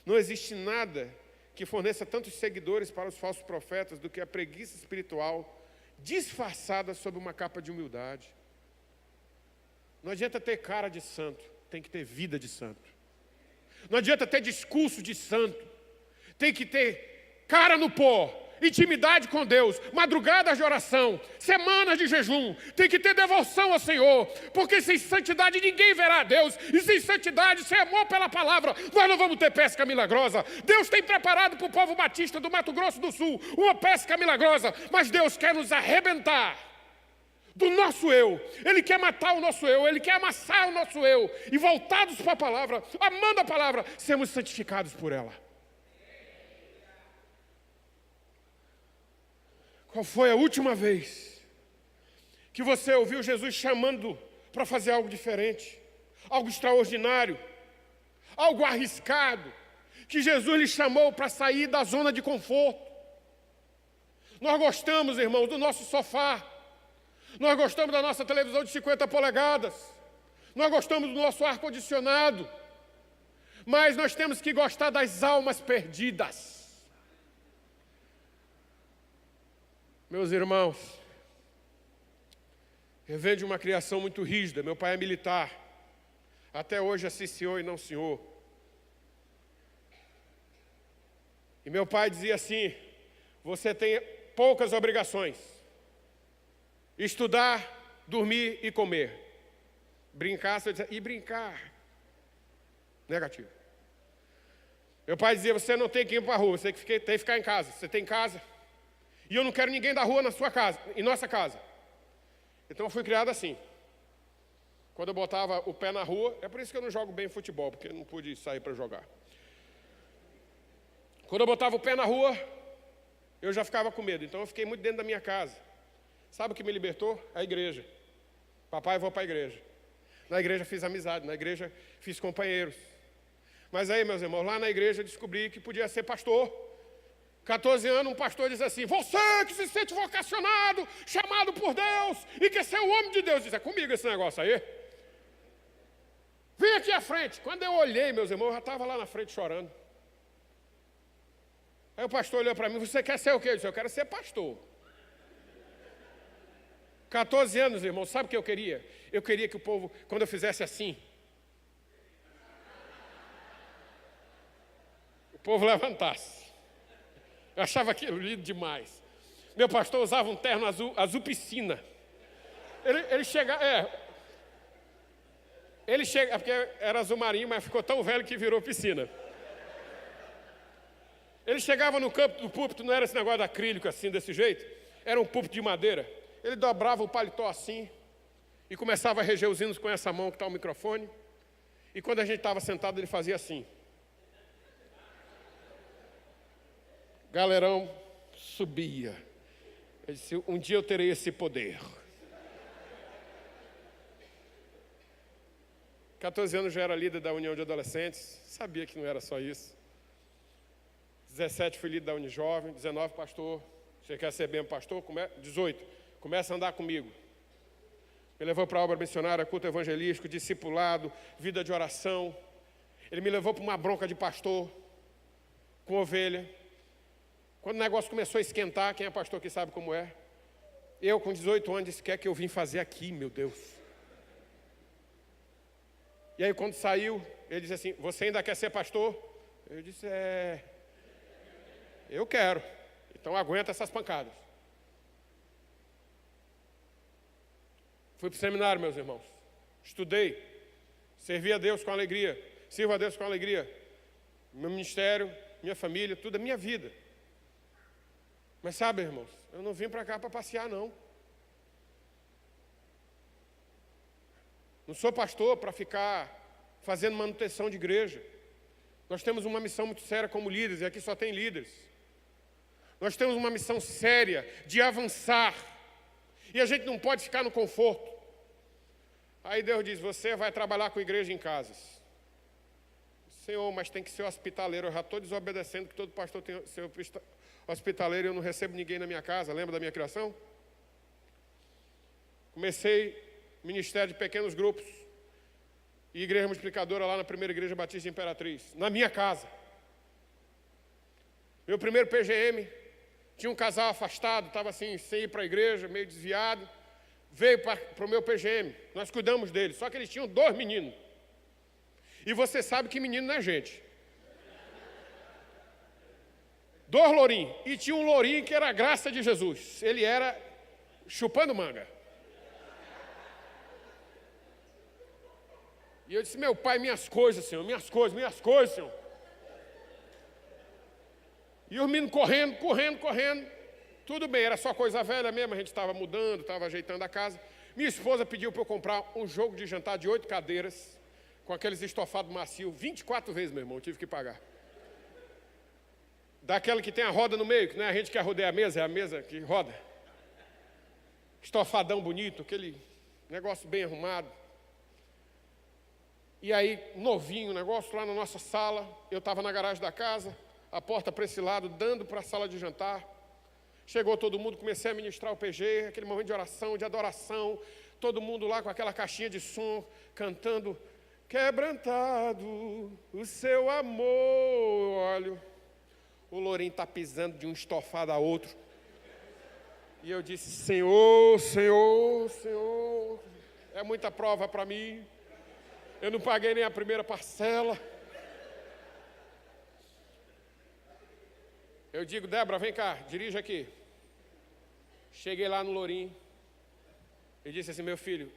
S1: Não existe nada que forneça tantos seguidores para os falsos profetas do que a preguiça espiritual disfarçada sob uma capa de humildade. Não adianta ter cara de santo, tem que ter vida de santo. Não adianta ter discurso de santo, tem que ter cara no pó, intimidade com Deus, madrugadas de oração, semanas de jejum, tem que ter devoção ao Senhor, porque sem santidade ninguém verá a Deus, e sem santidade, sem amor pela palavra, nós não vamos ter pesca milagrosa. Deus tem preparado para o povo batista do Mato Grosso do Sul uma pesca milagrosa, mas Deus quer nos arrebentar do nosso eu. Ele quer matar o nosso eu, Ele quer amassar o nosso eu, e voltados para a palavra, amando a palavra, sermos santificados por ela. Qual foi a última vez que você ouviu Jesus chamando para fazer algo diferente, algo extraordinário, algo arriscado, que Jesus lhe chamou para sair da zona de conforto? Nós gostamos, irmãos, do nosso sofá, nós gostamos da nossa televisão de 50 polegadas, nós gostamos do nosso ar-condicionado, mas nós temos que gostar das almas perdidas. Meus irmãos, eu venho de uma criação muito rígida. Meu pai é militar. Até hoje é sim senhor e não senhor. E meu pai dizia assim: você tem poucas obrigações: estudar, dormir e comer. Brincar, e brincar. Negativo. Meu pai dizia: você não tem que ir para a rua, você tem que ficar em casa. Você tem casa. E eu não quero ninguém da rua na sua casa, em nossa casa. Então eu fui criado assim. Quando eu botava o pé na rua, é por isso que eu não jogo bem futebol, porque eu não pude sair para jogar. Quando eu botava o pé na rua, eu já ficava com medo. Então eu fiquei muito dentro da minha casa. Sabe o que me libertou? A igreja. Papai, eu vou para a igreja. Na igreja fiz amizade, na igreja fiz companheiros. Mas aí, meus irmãos, lá na igreja eu descobri que podia ser pastor. 14 anos, um pastor diz assim: você que se sente vocacionado, chamado por Deus, e quer ser o homem de Deus. Diz: é comigo esse negócio aí. Vem aqui à frente. Quando eu olhei, meus irmãos, eu já estava lá na frente chorando. Aí o pastor olhou para mim: você quer ser o quê? Eu disse: eu quero ser pastor. 14 anos, irmão, sabe o que eu queria? Eu queria que o povo, quando eu fizesse assim, o povo levantasse. Eu achava aquilo lindo demais. Meu pastor usava um terno azul piscina. Ele chegava, porque era azul marinho, mas ficou tão velho que virou piscina. Ele chegava no campo do púlpito, não era esse negócio de acrílico assim, desse jeito, era um púlpito de madeira. Ele dobrava o paletó assim e começava a reger os hinos com essa mão que está o microfone. E quando a gente estava sentado, ele fazia assim. Galerão subia. Ele disse: um dia eu terei esse poder. 14 anos já era líder da União de Adolescentes. Sabia que não era só isso. 17 fui líder da Unijovem. 19 pastor. Você quer ser bem pastor? 18. Começa a andar comigo. Me levou para a obra missionária, culto evangelístico, discipulado, vida de oração. Ele me levou para uma bronca de pastor, com ovelha. Quando o negócio começou a esquentar, quem é pastor que sabe como é? Eu, com 18 anos, disse, o que é que eu vim fazer aqui, meu Deus? E aí, quando saiu, ele disse assim, você ainda quer ser pastor? Eu disse, eu quero. Então, aguenta essas pancadas. Fui para o seminário, meus irmãos. Estudei. Servi a Deus com alegria. Sirvo a Deus com alegria. Meu ministério, minha família, tudo é minha vida. Mas sabe, irmãos, eu não vim para cá para passear, não. Não sou pastor para ficar fazendo manutenção de igreja. Nós temos uma missão muito séria como líderes, e aqui só tem líderes. Nós temos uma missão séria de avançar. E a gente não pode ficar no conforto. Aí Deus diz, você vai trabalhar com igreja em casas. Senhor, mas tem que ser hospitaleiro. Eu já estou desobedecendo que todo pastor tem que ser hospitaleiro e eu não recebo ninguém na minha casa. Lembra da minha criação? Comecei ministério de pequenos grupos e igreja multiplicadora lá na primeira igreja Batista de Imperatriz, na minha casa. Meu primeiro PGM, tinha um casal afastado, estava assim, sem ir para a igreja, meio desviado. Veio para o meu PGM, nós cuidamos dele, só que eles tinham 2 meninos. E você sabe que menino não é gente. 2 lourinhos. E tinha um lourinho que era a graça de Jesus. Ele era chupando manga. E eu disse, meu pai, minhas coisas, Senhor, minhas coisas, Senhor. E os meninos correndo. Tudo bem, era só coisa velha mesmo, a gente estava mudando, estava ajeitando a casa. Minha esposa pediu para eu comprar um jogo de jantar de 8 cadeiras, com aqueles estofados macios, 24 vezes, meu irmão, eu tive que pagar. Daquela que tem a roda no meio, que não é a gente que rodeia a mesa, é a mesa que roda. Estofadão bonito, aquele negócio bem arrumado. E aí, novinho o negócio, lá na nossa sala, eu estava na garagem da casa, a porta para esse lado, dando para a sala de jantar. Chegou todo mundo, comecei a ministrar o PG, aquele momento de oração, de adoração, todo mundo lá com aquela caixinha de som, cantando, quebrantado o seu amor. Olha, o lourinho está pisando de um estofado a outro. E eu disse, Senhor, é muita prova para mim. Eu não paguei nem a primeira parcela. Eu digo, Débora, vem cá, dirige aqui. Cheguei lá no lourinho. Ele disse assim, meu filho,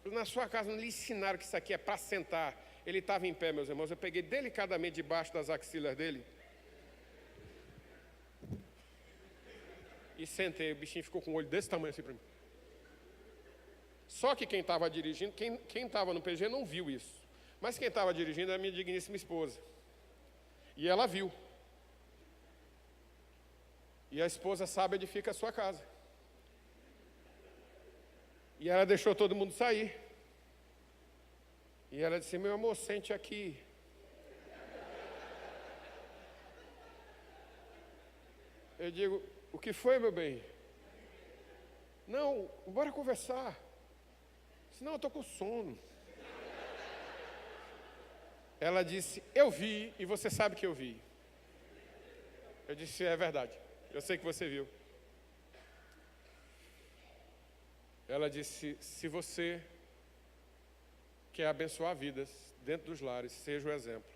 S1: na sua casa não lhe ensinaram que isso aqui é para sentar. Ele estava em pé, meus irmãos. Eu peguei delicadamente debaixo das axilas dele. E sentei. O bichinho ficou com o olho desse tamanho assim para mim. Só que quem estava dirigindo, quem estava no PG não viu isso. Mas quem estava dirigindo era a minha digníssima esposa. E ela viu. E a esposa sabe onde fica a sua casa. E ela deixou todo mundo sair. E ela disse, meu amor, sente aqui. Eu digo, o que foi, meu bem? Não, bora conversar. Senão eu estou com sono. Ela disse, eu vi, e você sabe que eu vi. Eu disse, é verdade. Eu sei que você viu. Ela disse, se você quer abençoar vidas dentro dos lares, seja o exemplo.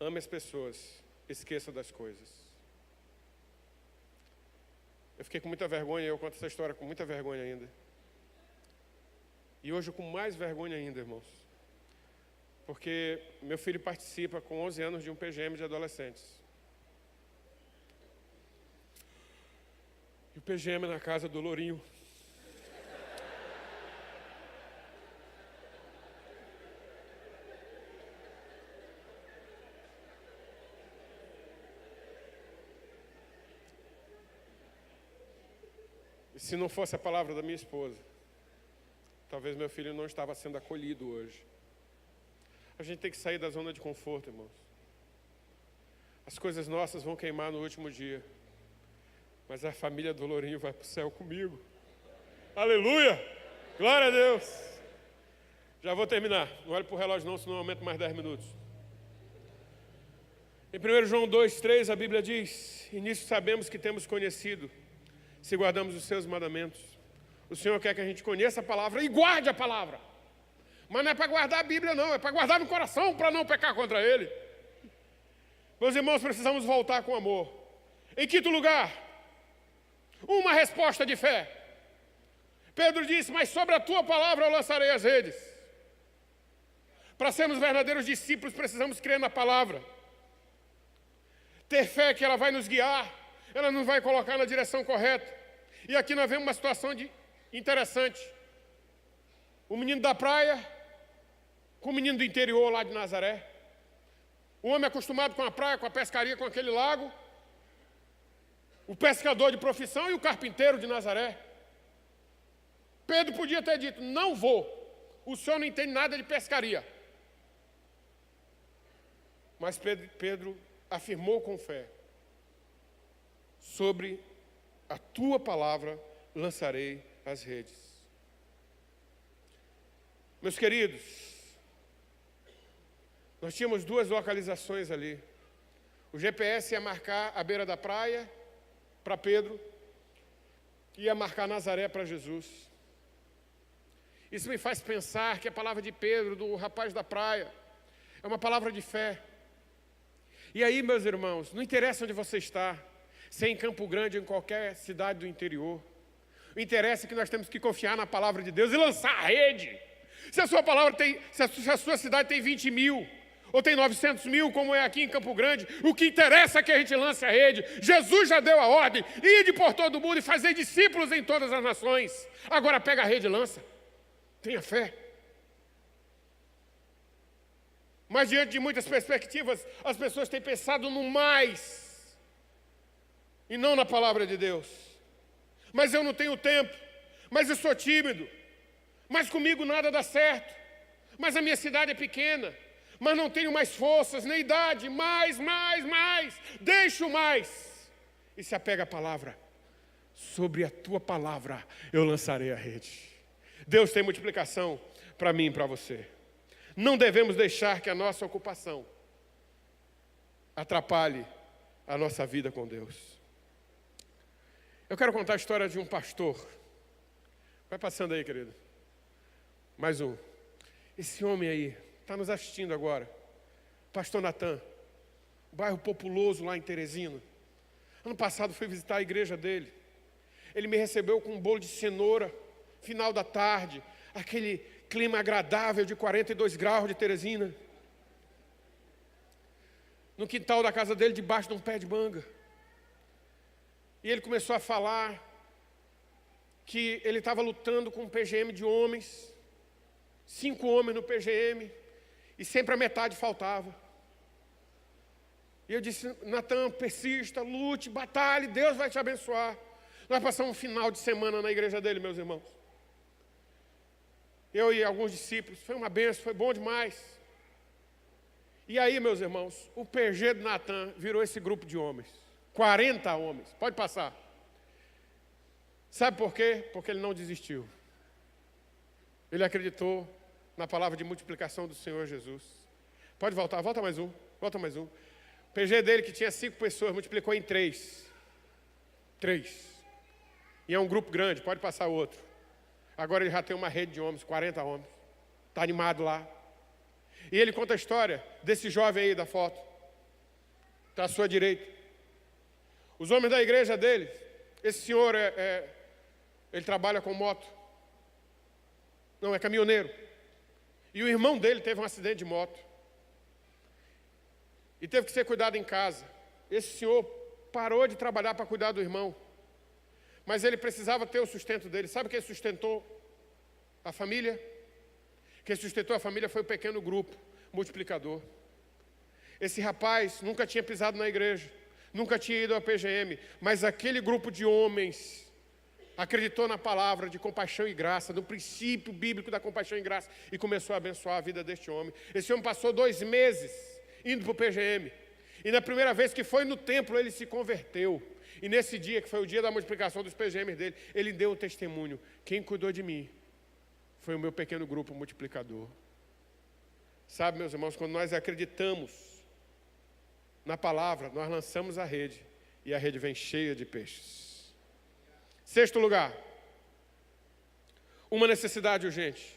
S1: Ame as pessoas, esqueça das coisas. Eu fiquei com muita vergonha, eu conto essa história com muita vergonha ainda. E hoje com mais vergonha ainda, irmãos. Porque meu filho participa com 11 anos de um PGM de adolescentes. E o PGM na casa do Lourinho. E se não fosse a palavra da minha esposa, talvez meu filho não estava sendo acolhido hoje. A gente tem que sair da zona de conforto, irmãos. As coisas nossas vão queimar no último dia. Mas a família do Lourinho vai para o céu comigo. Aleluia! Glória a Deus. Já vou terminar. Não olhe para o relógio não, senão eu aumento mais 10 minutos. Em 1 João 2,3 a Bíblia diz: e nisso sabemos que temos conhecido, se guardamos os seus mandamentos. O Senhor quer que a gente conheça a palavra e guarde a palavra. Mas não é para guardar a Bíblia não, é para guardar no coração, para não pecar contra Ele. Meus irmãos, precisamos voltar com amor. Em quinto lugar, uma resposta de fé. Pedro disse: mas sobre a tua palavra eu lançarei as redes. Para sermos verdadeiros discípulos, precisamos crer na palavra. Ter fé que ela vai nos guiar, ela nos vai colocar na direção correta. E aqui nós vemos uma situação interessante. O menino da praia com o menino do interior lá de Nazaré. O homem acostumado com a praia, com a pescaria, com aquele lago. O pescador de profissão e o carpinteiro de Nazaré. Pedro podia ter dito: não vou, o senhor não entende nada de pescaria. Mas Pedro afirmou com fé: sobre a tua palavra lançarei as redes. Meus queridos, nós tínhamos duas localizações ali. O GPS ia marcar a beira da praia para Pedro, ia marcar Nazaré para Jesus. Isso me faz pensar que a palavra de Pedro, do rapaz da praia, é uma palavra de fé. E aí, meus irmãos, não interessa onde você está, se é em Campo Grande ou em qualquer cidade do interior. O interessa é que nós temos que confiar na palavra de Deus e lançar a rede. Se a sua palavra tem, se a sua cidade tem 20 mil, ou tem 900 mil, como é aqui em Campo Grande, o que interessa é que a gente lance a rede. Jesus já deu a ordem: ide por todo mundo e fazer discípulos em todas as nações. Agora pega a rede e lança. Tenha fé. Mas diante de muitas perspectivas, as pessoas têm pensado no mais e não na palavra de Deus. Mas eu não tenho tempo, mas eu sou tímido, mas comigo nada dá certo, mas a minha cidade é pequena, mas não tenho mais forças, nem idade, mais, deixo mais. E se apega à palavra: sobre a tua palavra eu lançarei a rede. Deus tem multiplicação para mim e para você. Não devemos deixar que a nossa ocupação atrapalhe a nossa vida com Deus. Eu quero contar a história de um pastor. Vai passando aí, querido. Mais um. Esse homem aí está nos assistindo agora. Pastor Natan, bairro populoso lá em Teresina. Ano passado fui visitar a igreja dele. Ele me recebeu com um bolo de cenoura, final da tarde, aquele clima agradável de 42 graus de Teresina. No quintal da casa dele, debaixo de um pé de manga. E ele começou a falar que ele estava lutando com um PGM de homens, 5 homens no PGM, e sempre a metade faltava. E eu disse: Natan, persista, lute, batalhe, Deus vai te abençoar. Nós passamos um final de semana na igreja dele, meus irmãos. Eu e alguns discípulos, foi uma benção, foi bom demais. E aí, meus irmãos, o PG do Natan virou esse grupo de homens. 40 homens, pode passar. Sabe por quê? Porque ele não desistiu. Ele acreditou na palavra de multiplicação do Senhor Jesus. Pode voltar, volta mais um. O PG dele, que tinha 5 pessoas, multiplicou em 3. 3. E é um grupo grande, pode passar outro. Agora ele já tem uma rede de homens, 40 homens. Está animado lá. E ele conta a história desse jovem aí da foto. Está à sua direita. Os homens da igreja dele, esse senhor ele trabalha com moto. Não, é caminhoneiro. E o irmão dele teve um acidente de moto. E teve que ser cuidado em casa. Esse senhor parou de trabalhar para cuidar do irmão. Mas ele precisava ter o sustento dele. Sabe quem sustentou a família? Quem sustentou a família foi o pequeno grupo multiplicador. Esse rapaz nunca tinha pisado na igreja, nunca tinha ido ao PGM, mas aquele grupo de homens acreditou na palavra de compaixão e graça, no princípio bíblico da compaixão e graça, e começou a abençoar a vida deste homem. Esse homem passou 2 meses indo para o PGM, e na primeira vez que foi no templo ele se converteu. E nesse dia, que foi o dia da multiplicação dos PGMs dele, ele deu um testemunho: quem cuidou de mim foi o meu pequeno grupo multiplicador. Sabe, meus irmãos, quando nós acreditamos na palavra, nós lançamos a rede e a rede vem cheia de peixes. Sexto lugar, uma necessidade urgente.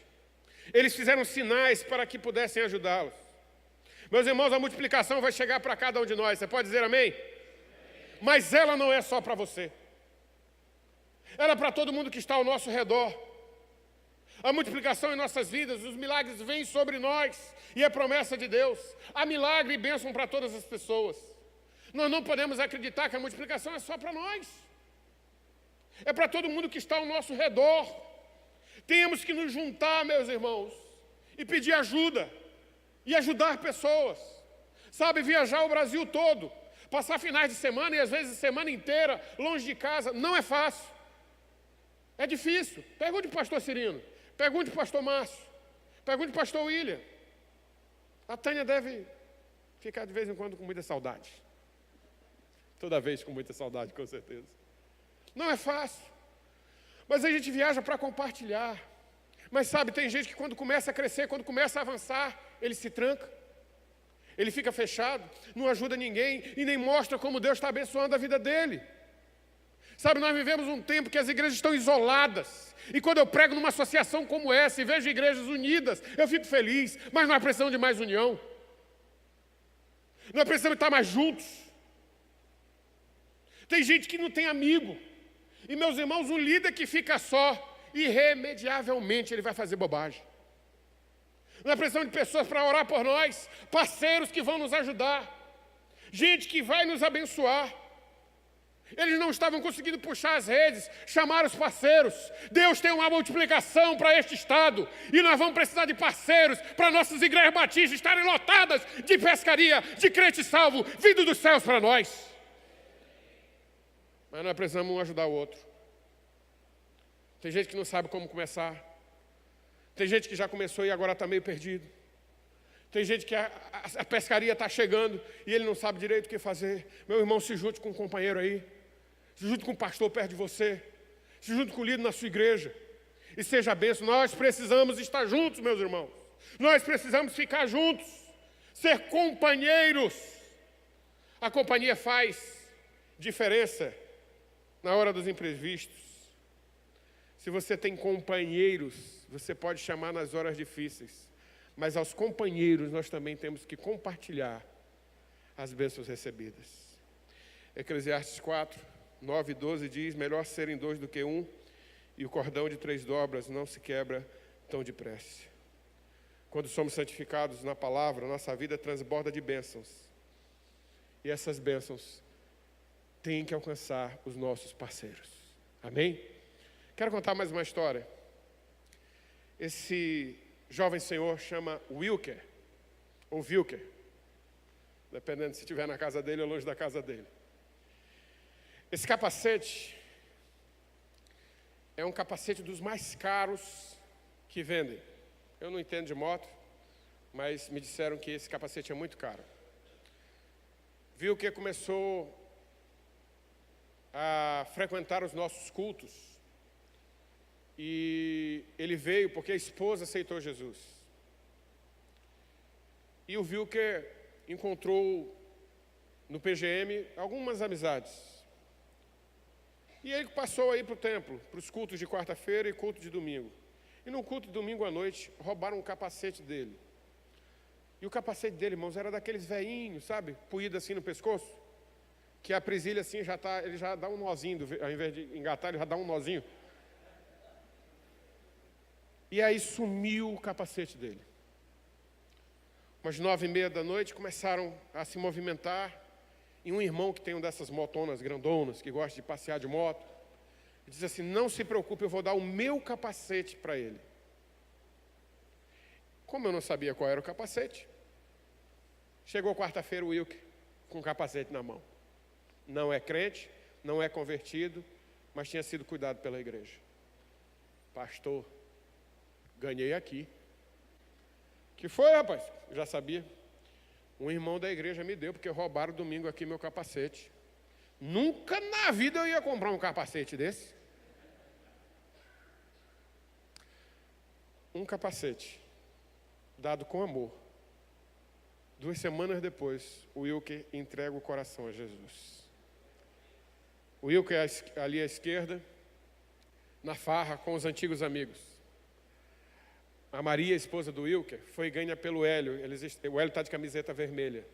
S1: Eles fizeram sinais para que pudessem ajudá-los. Meus irmãos, a multiplicação vai chegar para cada um de nós. Você pode dizer amém? Mas ela não é só para você. Ela é para todo mundo que está ao nosso redor. A multiplicação em nossas vidas, os milagres vêm sobre nós. E é promessa de Deus. Há milagre e bênção para todas as pessoas. Nós não podemos acreditar que a multiplicação é só para nós. É para todo mundo que está ao nosso redor. Temos que nos juntar, meus irmãos, e pedir ajuda. E ajudar pessoas. Sabe, viajar o Brasil todo. Passar finais de semana e às vezes semana inteira longe de casa. Não é fácil. É difícil. Pergunte para o pastor Cirino. Pergunte para o pastor Márcio. Pergunte para o pastor William. A Tânia deve ficar de vez em quando com muita saudade. Toda vez com muita saudade, com certeza. Não é fácil. Mas a gente viaja para compartilhar. Mas sabe, tem gente que quando começa a crescer, quando começa a avançar, ele se tranca. Ele fica fechado, não ajuda ninguém e nem mostra como Deus está abençoando a vida dele. Sabe, nós vivemos um tempo que as igrejas estão isoladas. E quando eu prego numa associação como essa e vejo igrejas unidas, eu fico feliz. Mas nós precisamos de mais união. Nós precisamos estar mais juntos. Tem gente que não tem amigo. E, meus irmãos, um líder que fica só, irremediavelmente ele vai fazer bobagem. Nós precisamos de pessoas para orar por nós, parceiros que vão nos ajudar, gente que vai nos abençoar. Eles não estavam conseguindo puxar as redes, chamar os parceiros. Deus tem uma multiplicação para este estado e nós vamos precisar de parceiros para nossas igrejas batistas estarem lotadas de pescaria, de crente salvo, vindo dos céus para nós. Mas nós precisamos um ajudar o outro. Tem gente que não sabe como começar. Tem gente que já começou e agora está meio perdido. Tem gente que a pescaria está chegando e ele não sabe direito o que fazer. Meu irmão, se junte com um companheiro aí. Se junte com um pastor perto de você. Se junte com o líder na sua igreja. E seja bênção. Nós precisamos estar juntos, meus irmãos. Nós precisamos ficar juntos. Ser companheiros. A companhia faz diferença na hora dos imprevistos. Se você tem companheiros, você pode chamar nas horas difíceis. Mas aos companheiros nós também temos que compartilhar as bênçãos recebidas. Eclesiastes 4, 9 e 12 diz: melhor serem dois do que um, e o cordão de 3 dobras não se quebra tão depressa. Quando somos santificados na palavra, nossa vida transborda de bênçãos. E essas bênçãos têm que alcançar os nossos parceiros. Amém? Quero contar mais uma história. Esse jovem senhor chama Wilker, ou Wilker, dependendo se estiver na casa dele ou longe da casa dele. Esse capacete é um capacete dos mais caros que vendem. Eu não entendo de moto, mas me disseram que esse capacete é muito caro. Wilker começou a frequentar os nossos cultos. E ele veio porque a esposa aceitou Jesus. E o Wilker encontrou no PGM algumas amizades. E ele passou aí para o templo, para os cultos de quarta-feira e culto de domingo. E no culto de domingo à noite, roubaram um capacete dele. E o capacete dele, irmãos, era daqueles veinhos, sabe? Puído assim no pescoço. Que a presilha assim ele já dá um nozinho, ao invés de engatar, ele já dá um nozinho. E aí sumiu o capacete dele. Umas 9h30 da noite começaram a se movimentar. E um irmão que tem uma dessas motonas grandonas, que gosta de passear de moto, diz assim: não se preocupe, eu vou dar o meu capacete para ele. Como eu não sabia qual era o capacete, chegou quarta-feira o Wilker com o capacete na mão. Não é crente, não é convertido, mas tinha sido cuidado pela igreja. Pastor, ganhei aqui. Que foi, rapaz? Eu já sabia. Um irmão da igreja me deu, porque roubaram domingo aqui meu capacete. Nunca na vida eu ia comprar um capacete desse. um capacete, dado com amor. 2 semanas depois, o Wilker entrega o coração a Jesus. O Wilker ali à esquerda, na farra com os antigos amigos. A Maria, esposa do Wilker, foi ganha pelo Hélio. O Hélio está de camiseta vermelha.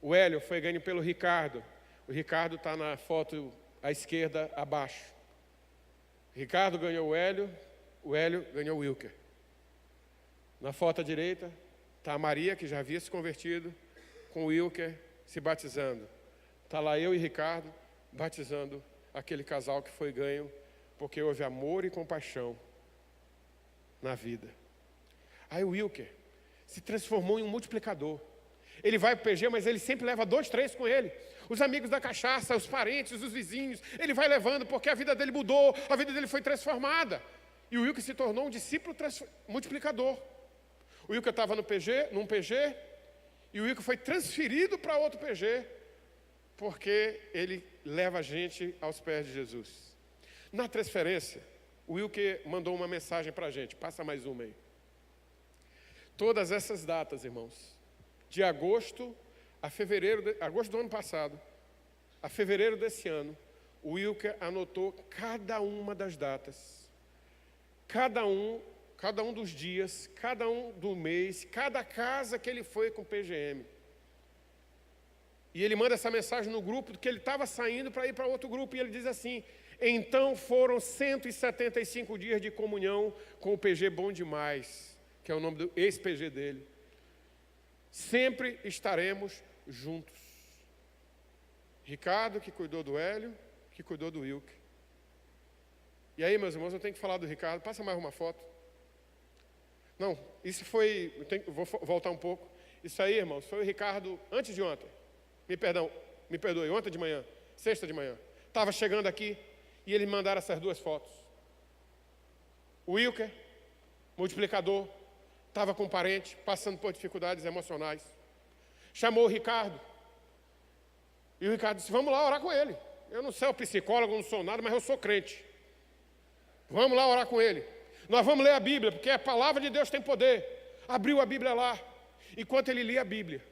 S1: O Hélio foi ganho pelo Ricardo. O Ricardo está na foto à esquerda, abaixo. O Ricardo ganhou o Hélio ganhou o Wilker. Na foto à direita está a Maria, que já havia se convertido, com o Wilker se batizando. Está lá eu e Ricardo batizando aquele casal que foi ganho, porque houve amor e compaixão na vida. Aí o Wilker se transformou em um multiplicador. Ele vai para o PG, mas ele sempre leva 2, 3 com ele. Os amigos da cachaça, os parentes, os vizinhos, ele vai levando porque a vida dele mudou, a vida dele foi transformada. E o Wilker se tornou um discípulo multiplicador. O Wilker estava num PG, e o Wilker foi transferido para outro PG, porque ele leva a gente aos pés de Jesus. Na transferência, o Wilker mandou uma mensagem para a gente. Passa mais uma aí. Todas essas datas, irmãos, de agosto a fevereiro, agosto do ano passado, a fevereiro desse ano, o Wilker anotou cada uma das datas, cada um dos dias, cada um do mês, cada casa que ele foi com o PGM. E ele manda essa mensagem no grupo que ele estava saindo para ir para outro grupo, e ele diz assim: então foram 175 dias de comunhão com o PG Bom Demais, que é o nome do ex-PG dele. Sempre estaremos juntos. Ricardo, que cuidou do Hélio, que cuidou do Wilker. E aí, meus irmãos, eu tenho que falar do Ricardo. Passa mais uma foto. Não, isso foi... vou voltar um pouco. Isso aí, irmãos, foi o Ricardo antes de ontem. Me perdoe, ontem de manhã, sexta de manhã. Estava chegando aqui e eles mandaram essas 2 fotos. O Wilker, multiplicador, estava com um parente, passando por dificuldades emocionais. Chamou o Ricardo. E o Ricardo disse: vamos lá orar com ele. Eu não sou psicólogo, não sou nada, mas eu sou crente. Vamos lá orar com ele. Nós vamos ler a Bíblia, porque a palavra de Deus tem poder. Abriu a Bíblia lá. Enquanto ele lia a Bíblia,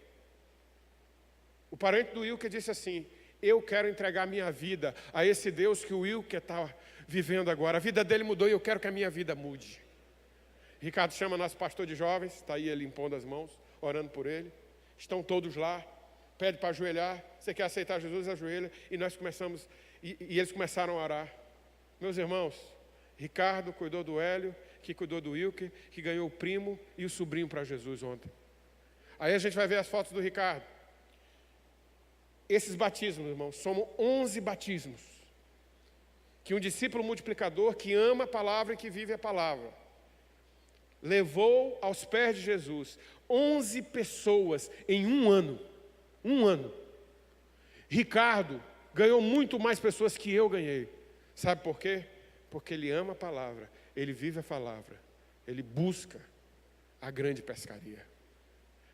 S1: o parente do Wilker disse assim: eu quero entregar minha vida a esse Deus que o Wilker está vivendo agora. A vida dele mudou e eu quero que a minha vida mude. Ricardo chama nosso pastor de jovens, está aí ele impondo as mãos, orando por ele. Estão todos lá, pede para ajoelhar. Você quer aceitar Jesus, ajoelha. E nós começamos, e eles começaram a orar. Meus irmãos, Ricardo cuidou do Hélio, que cuidou do Wilker, que ganhou o primo e o sobrinho para Jesus ontem. Aí a gente vai ver as fotos do Ricardo. Esses batismos, irmãos, somos 11 batismos. Que um discípulo multiplicador que ama a palavra e que vive a palavra levou aos pés de Jesus 11 pessoas em um ano. Um ano. Ricardo ganhou muito mais pessoas que eu ganhei. Sabe por quê? Porque ele ama a palavra, ele vive a palavra, ele busca a grande pescaria.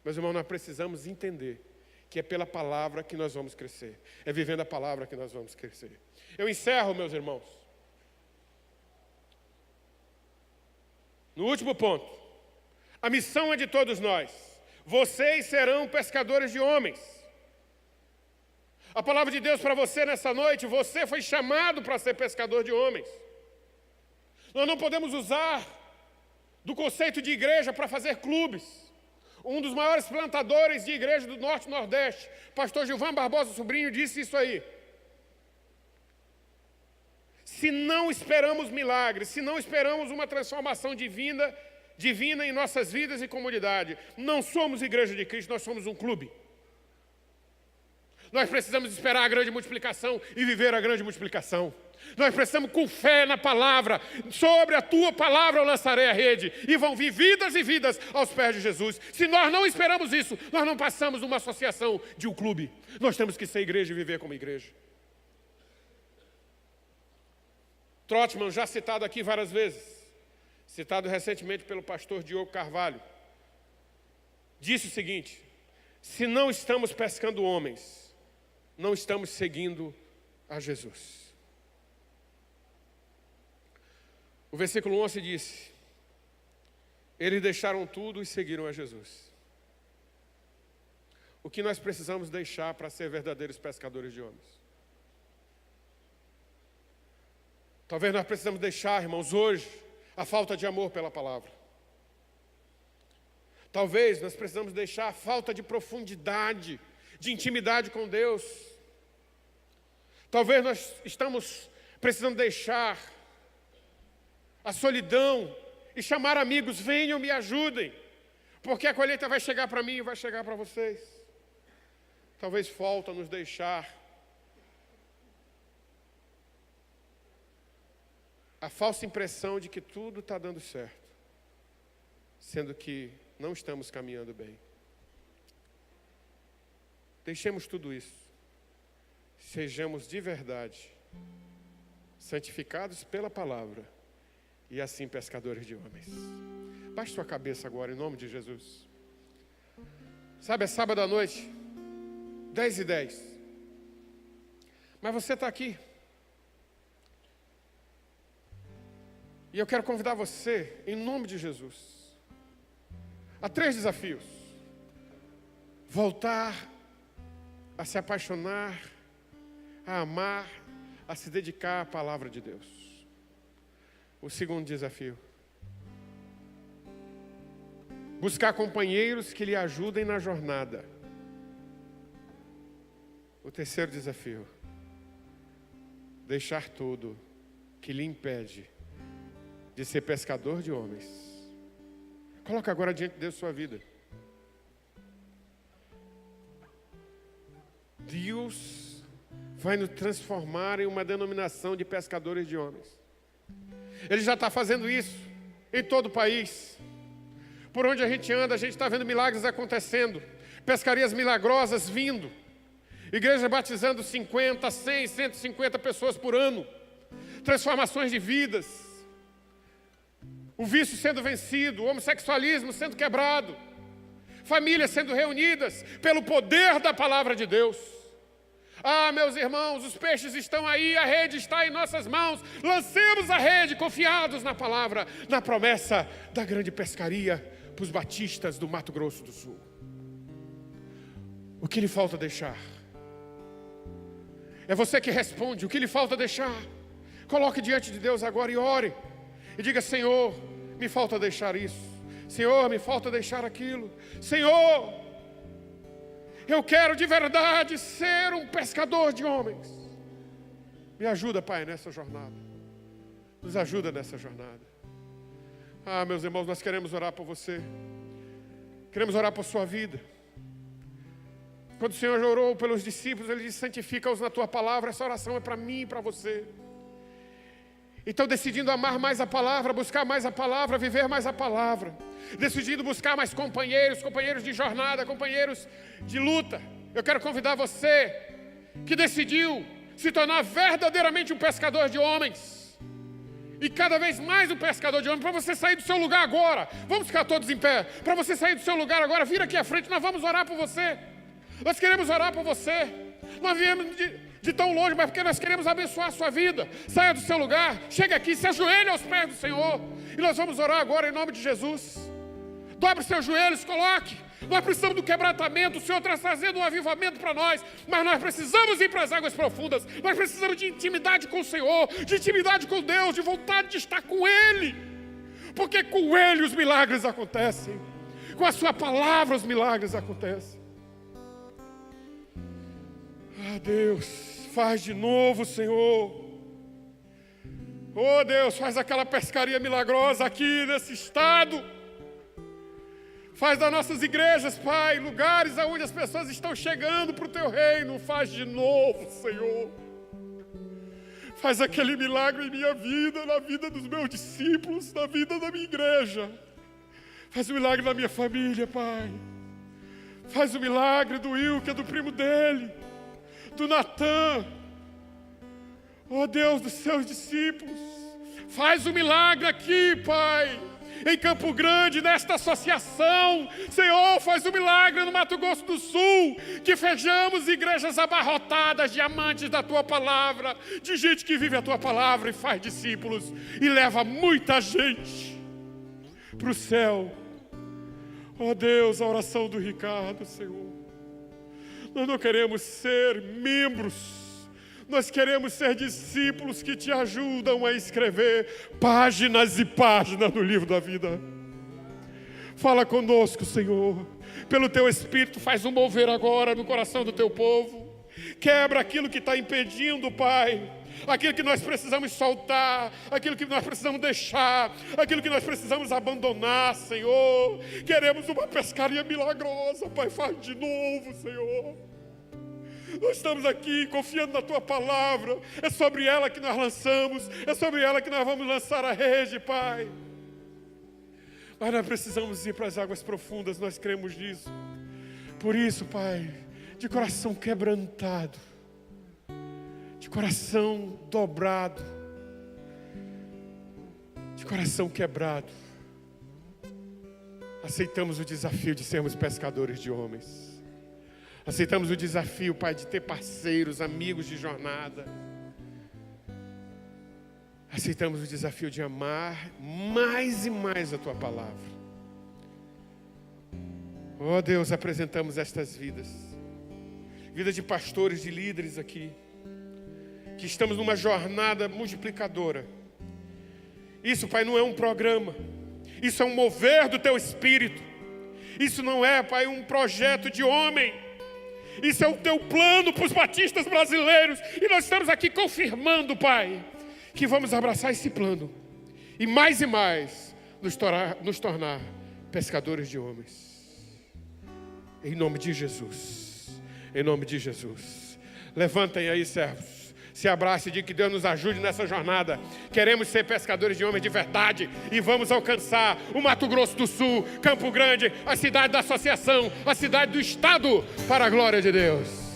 S1: Meus irmãos, nós precisamos entender que é pela palavra que nós vamos crescer. É vivendo a palavra que nós vamos crescer. Eu encerro, meus irmãos. No último ponto. A missão é de todos nós. Vocês serão pescadores de homens. A palavra de Deus para você nessa noite: você foi chamado para ser pescador de homens. Nós não podemos usar do conceito de igreja para fazer clubes. Um dos maiores plantadores de igreja do Norte e Nordeste, pastor Gilvan Barbosa Sobrinho, disse isso aí. Se não esperamos milagres, se não esperamos uma transformação divina em nossas vidas e comunidade, não somos igreja de Cristo, nós somos um clube. Nós precisamos esperar a grande multiplicação e viver a grande multiplicação. Nós precisamos com fé na palavra. Sobre a tua palavra eu lançarei a rede. E vão vir vidas e vidas aos pés de Jesus. Se nós não esperamos isso, nós não passamos numa associação de um clube. Nós temos que ser igreja e viver como igreja. Trotman, já citado aqui várias vezes, citado recentemente pelo pastor Diogo Carvalho, disse o seguinte: se não estamos pescando homens, não estamos seguindo a Jesus. O versículo 11 disse: Eles deixaram tudo e seguiram a Jesus. O que nós precisamos deixar para ser verdadeiros pescadores de homens? Talvez nós precisamos deixar, irmãos, hoje, a falta de amor pela palavra. Talvez nós precisamos deixar a falta de profundidade, de intimidade com Deus. Talvez nós estamos precisando deixar a solidão e chamar amigos, venham, me ajudem, porque a colheita vai chegar para mim e vai chegar para vocês. Talvez falta nos deixar a falsa impressão de que tudo está dando certo, sendo que não estamos caminhando bem. Deixemos tudo isso. Sejamos de verdade santificados pela palavra e assim pescadores de homens. Baixe sua cabeça agora, em nome de Jesus. Sabe, é sábado à noite, 10h10. Mas você está aqui. E eu quero convidar você, em nome de Jesus, a 3 desafios. Voltar a se apaixonar, a amar, a se dedicar à palavra de Deus. O segundo desafio: buscar companheiros que lhe ajudem na jornada. O terceiro desafio: deixar tudo que lhe impede de ser pescador de homens. Coloca agora diante de Deus sua vida. Deus vai nos transformar em uma denominação de pescadores de homens. Ele já está fazendo isso em todo o país. Por onde a gente anda, a gente está vendo milagres acontecendo, pescarias milagrosas vindo, igreja batizando 50, 100, 150 pessoas por ano, transformações de vidas, o vício sendo vencido, o homossexualismo sendo quebrado, famílias sendo reunidas pelo poder da palavra de Deus. Ah, meus irmãos, os peixes estão aí, a rede está em nossas mãos. Lancemos a rede confiados na palavra, na promessa da grande pescaria para os batistas do Mato Grosso do Sul. O que lhe falta deixar? É você que responde. O que lhe falta deixar? Coloque diante de Deus agora e ore. E diga: Senhor, me falta deixar isso. Senhor, me falta deixar aquilo. Senhor, eu quero de verdade ser um pescador de homens. Me ajuda, Pai, nessa jornada. Nos ajuda nessa jornada. Ah, meus irmãos, nós queremos orar por você. Queremos orar por sua vida. Quando o Senhor orou pelos discípulos, Ele disse: santifica-os na tua palavra. Essa oração é para mim e para você. Então, decidindo amar mais a palavra, buscar mais a palavra, viver mais a palavra, decidindo buscar mais companheiros, companheiros de jornada, companheiros de luta, eu quero convidar você que decidiu se tornar verdadeiramente um pescador de homens, e cada vez mais um pescador de homens, para você sair do seu lugar agora. Vamos ficar todos em pé. Para você sair do seu lugar agora, vira aqui à frente, nós vamos orar por você. Nós queremos orar por você. Nós viemos de tão longe, mas porque nós queremos abençoar a sua vida. Saia do seu lugar, chega aqui, se ajoelhe aos pés do Senhor, e nós vamos orar agora em nome de Jesus. Dobre seus joelhos, coloque. Nós precisamos do quebrantamento. O Senhor está trazendo um avivamento para nós, mas nós precisamos ir para as águas profundas. Nós precisamos de intimidade com o Senhor, de intimidade com Deus, de vontade de estar com Ele, porque com Ele os milagres acontecem, com a sua palavra os milagres acontecem. Ah, Deus, faz de novo, Senhor. Oh, Deus, faz aquela pescaria milagrosa aqui nesse estado. Faz das nossas igrejas, Pai, lugares onde as pessoas estão chegando para o Teu reino. Faz de novo, Senhor. Faz aquele milagre em minha vida, na vida dos meus discípulos, na vida da minha igreja. Faz um milagre na minha família, Pai. Faz o milagre do Wilker, do primo dele, do Natan. Oh, Deus, dos seus discípulos. Faz o milagre aqui, Pai, em Campo Grande, nesta associação. Senhor, faz um milagre no Mato Grosso do Sul, que fechamos igrejas abarrotadas de amantes da Tua palavra, de gente que vive a Tua palavra e faz discípulos, e leva muita gente. para o céu. Ó Deus, a oração do Ricardo, Senhor. Nós não queremos ser membros, nós queremos ser discípulos que te ajudam a escrever páginas e páginas do livro da vida. Fala conosco, Senhor. Pelo Teu Espírito, faz um mover agora no coração do Teu povo. Quebra aquilo que está impedindo, Pai. Aquilo que nós precisamos soltar, aquilo que nós precisamos deixar, aquilo que nós precisamos abandonar, Senhor. Queremos uma pescaria milagrosa, Pai, faz de novo, Senhor. Nós estamos aqui confiando na Tua palavra, é sobre ela que nós lançamos, é sobre ela que nós vamos lançar a rede, Pai. Mas nós precisamos ir para as águas profundas, nós cremos nisso. Por isso, Pai, de coração quebrantado, de coração dobrado, de coração quebrado, aceitamos o desafio de sermos pescadores de homens. Aceitamos o desafio, Pai, de ter parceiros, amigos de jornada. Aceitamos o desafio de amar mais e mais a Tua palavra. Oh Deus, apresentamos estas vidas, vidas de pastores, de líderes aqui, que estamos numa jornada multiplicadora. Isso, Pai, não é um programa. Isso é um mover do Teu Espírito. Isso não é, Pai, um projeto de homem. Isso é o Teu plano para os batistas brasileiros. E nós estamos aqui confirmando, Pai, que vamos abraçar esse plano. E mais nos tornar pescadores de homens. Em nome de Jesus. Em nome de Jesus. Levantem aí, servos. Se abrace e diga que Deus nos ajude nessa jornada. Queremos ser pescadores de homens de verdade e vamos alcançar o Mato Grosso do Sul, Campo Grande, a cidade da associação, a cidade do estado, para a glória de Deus.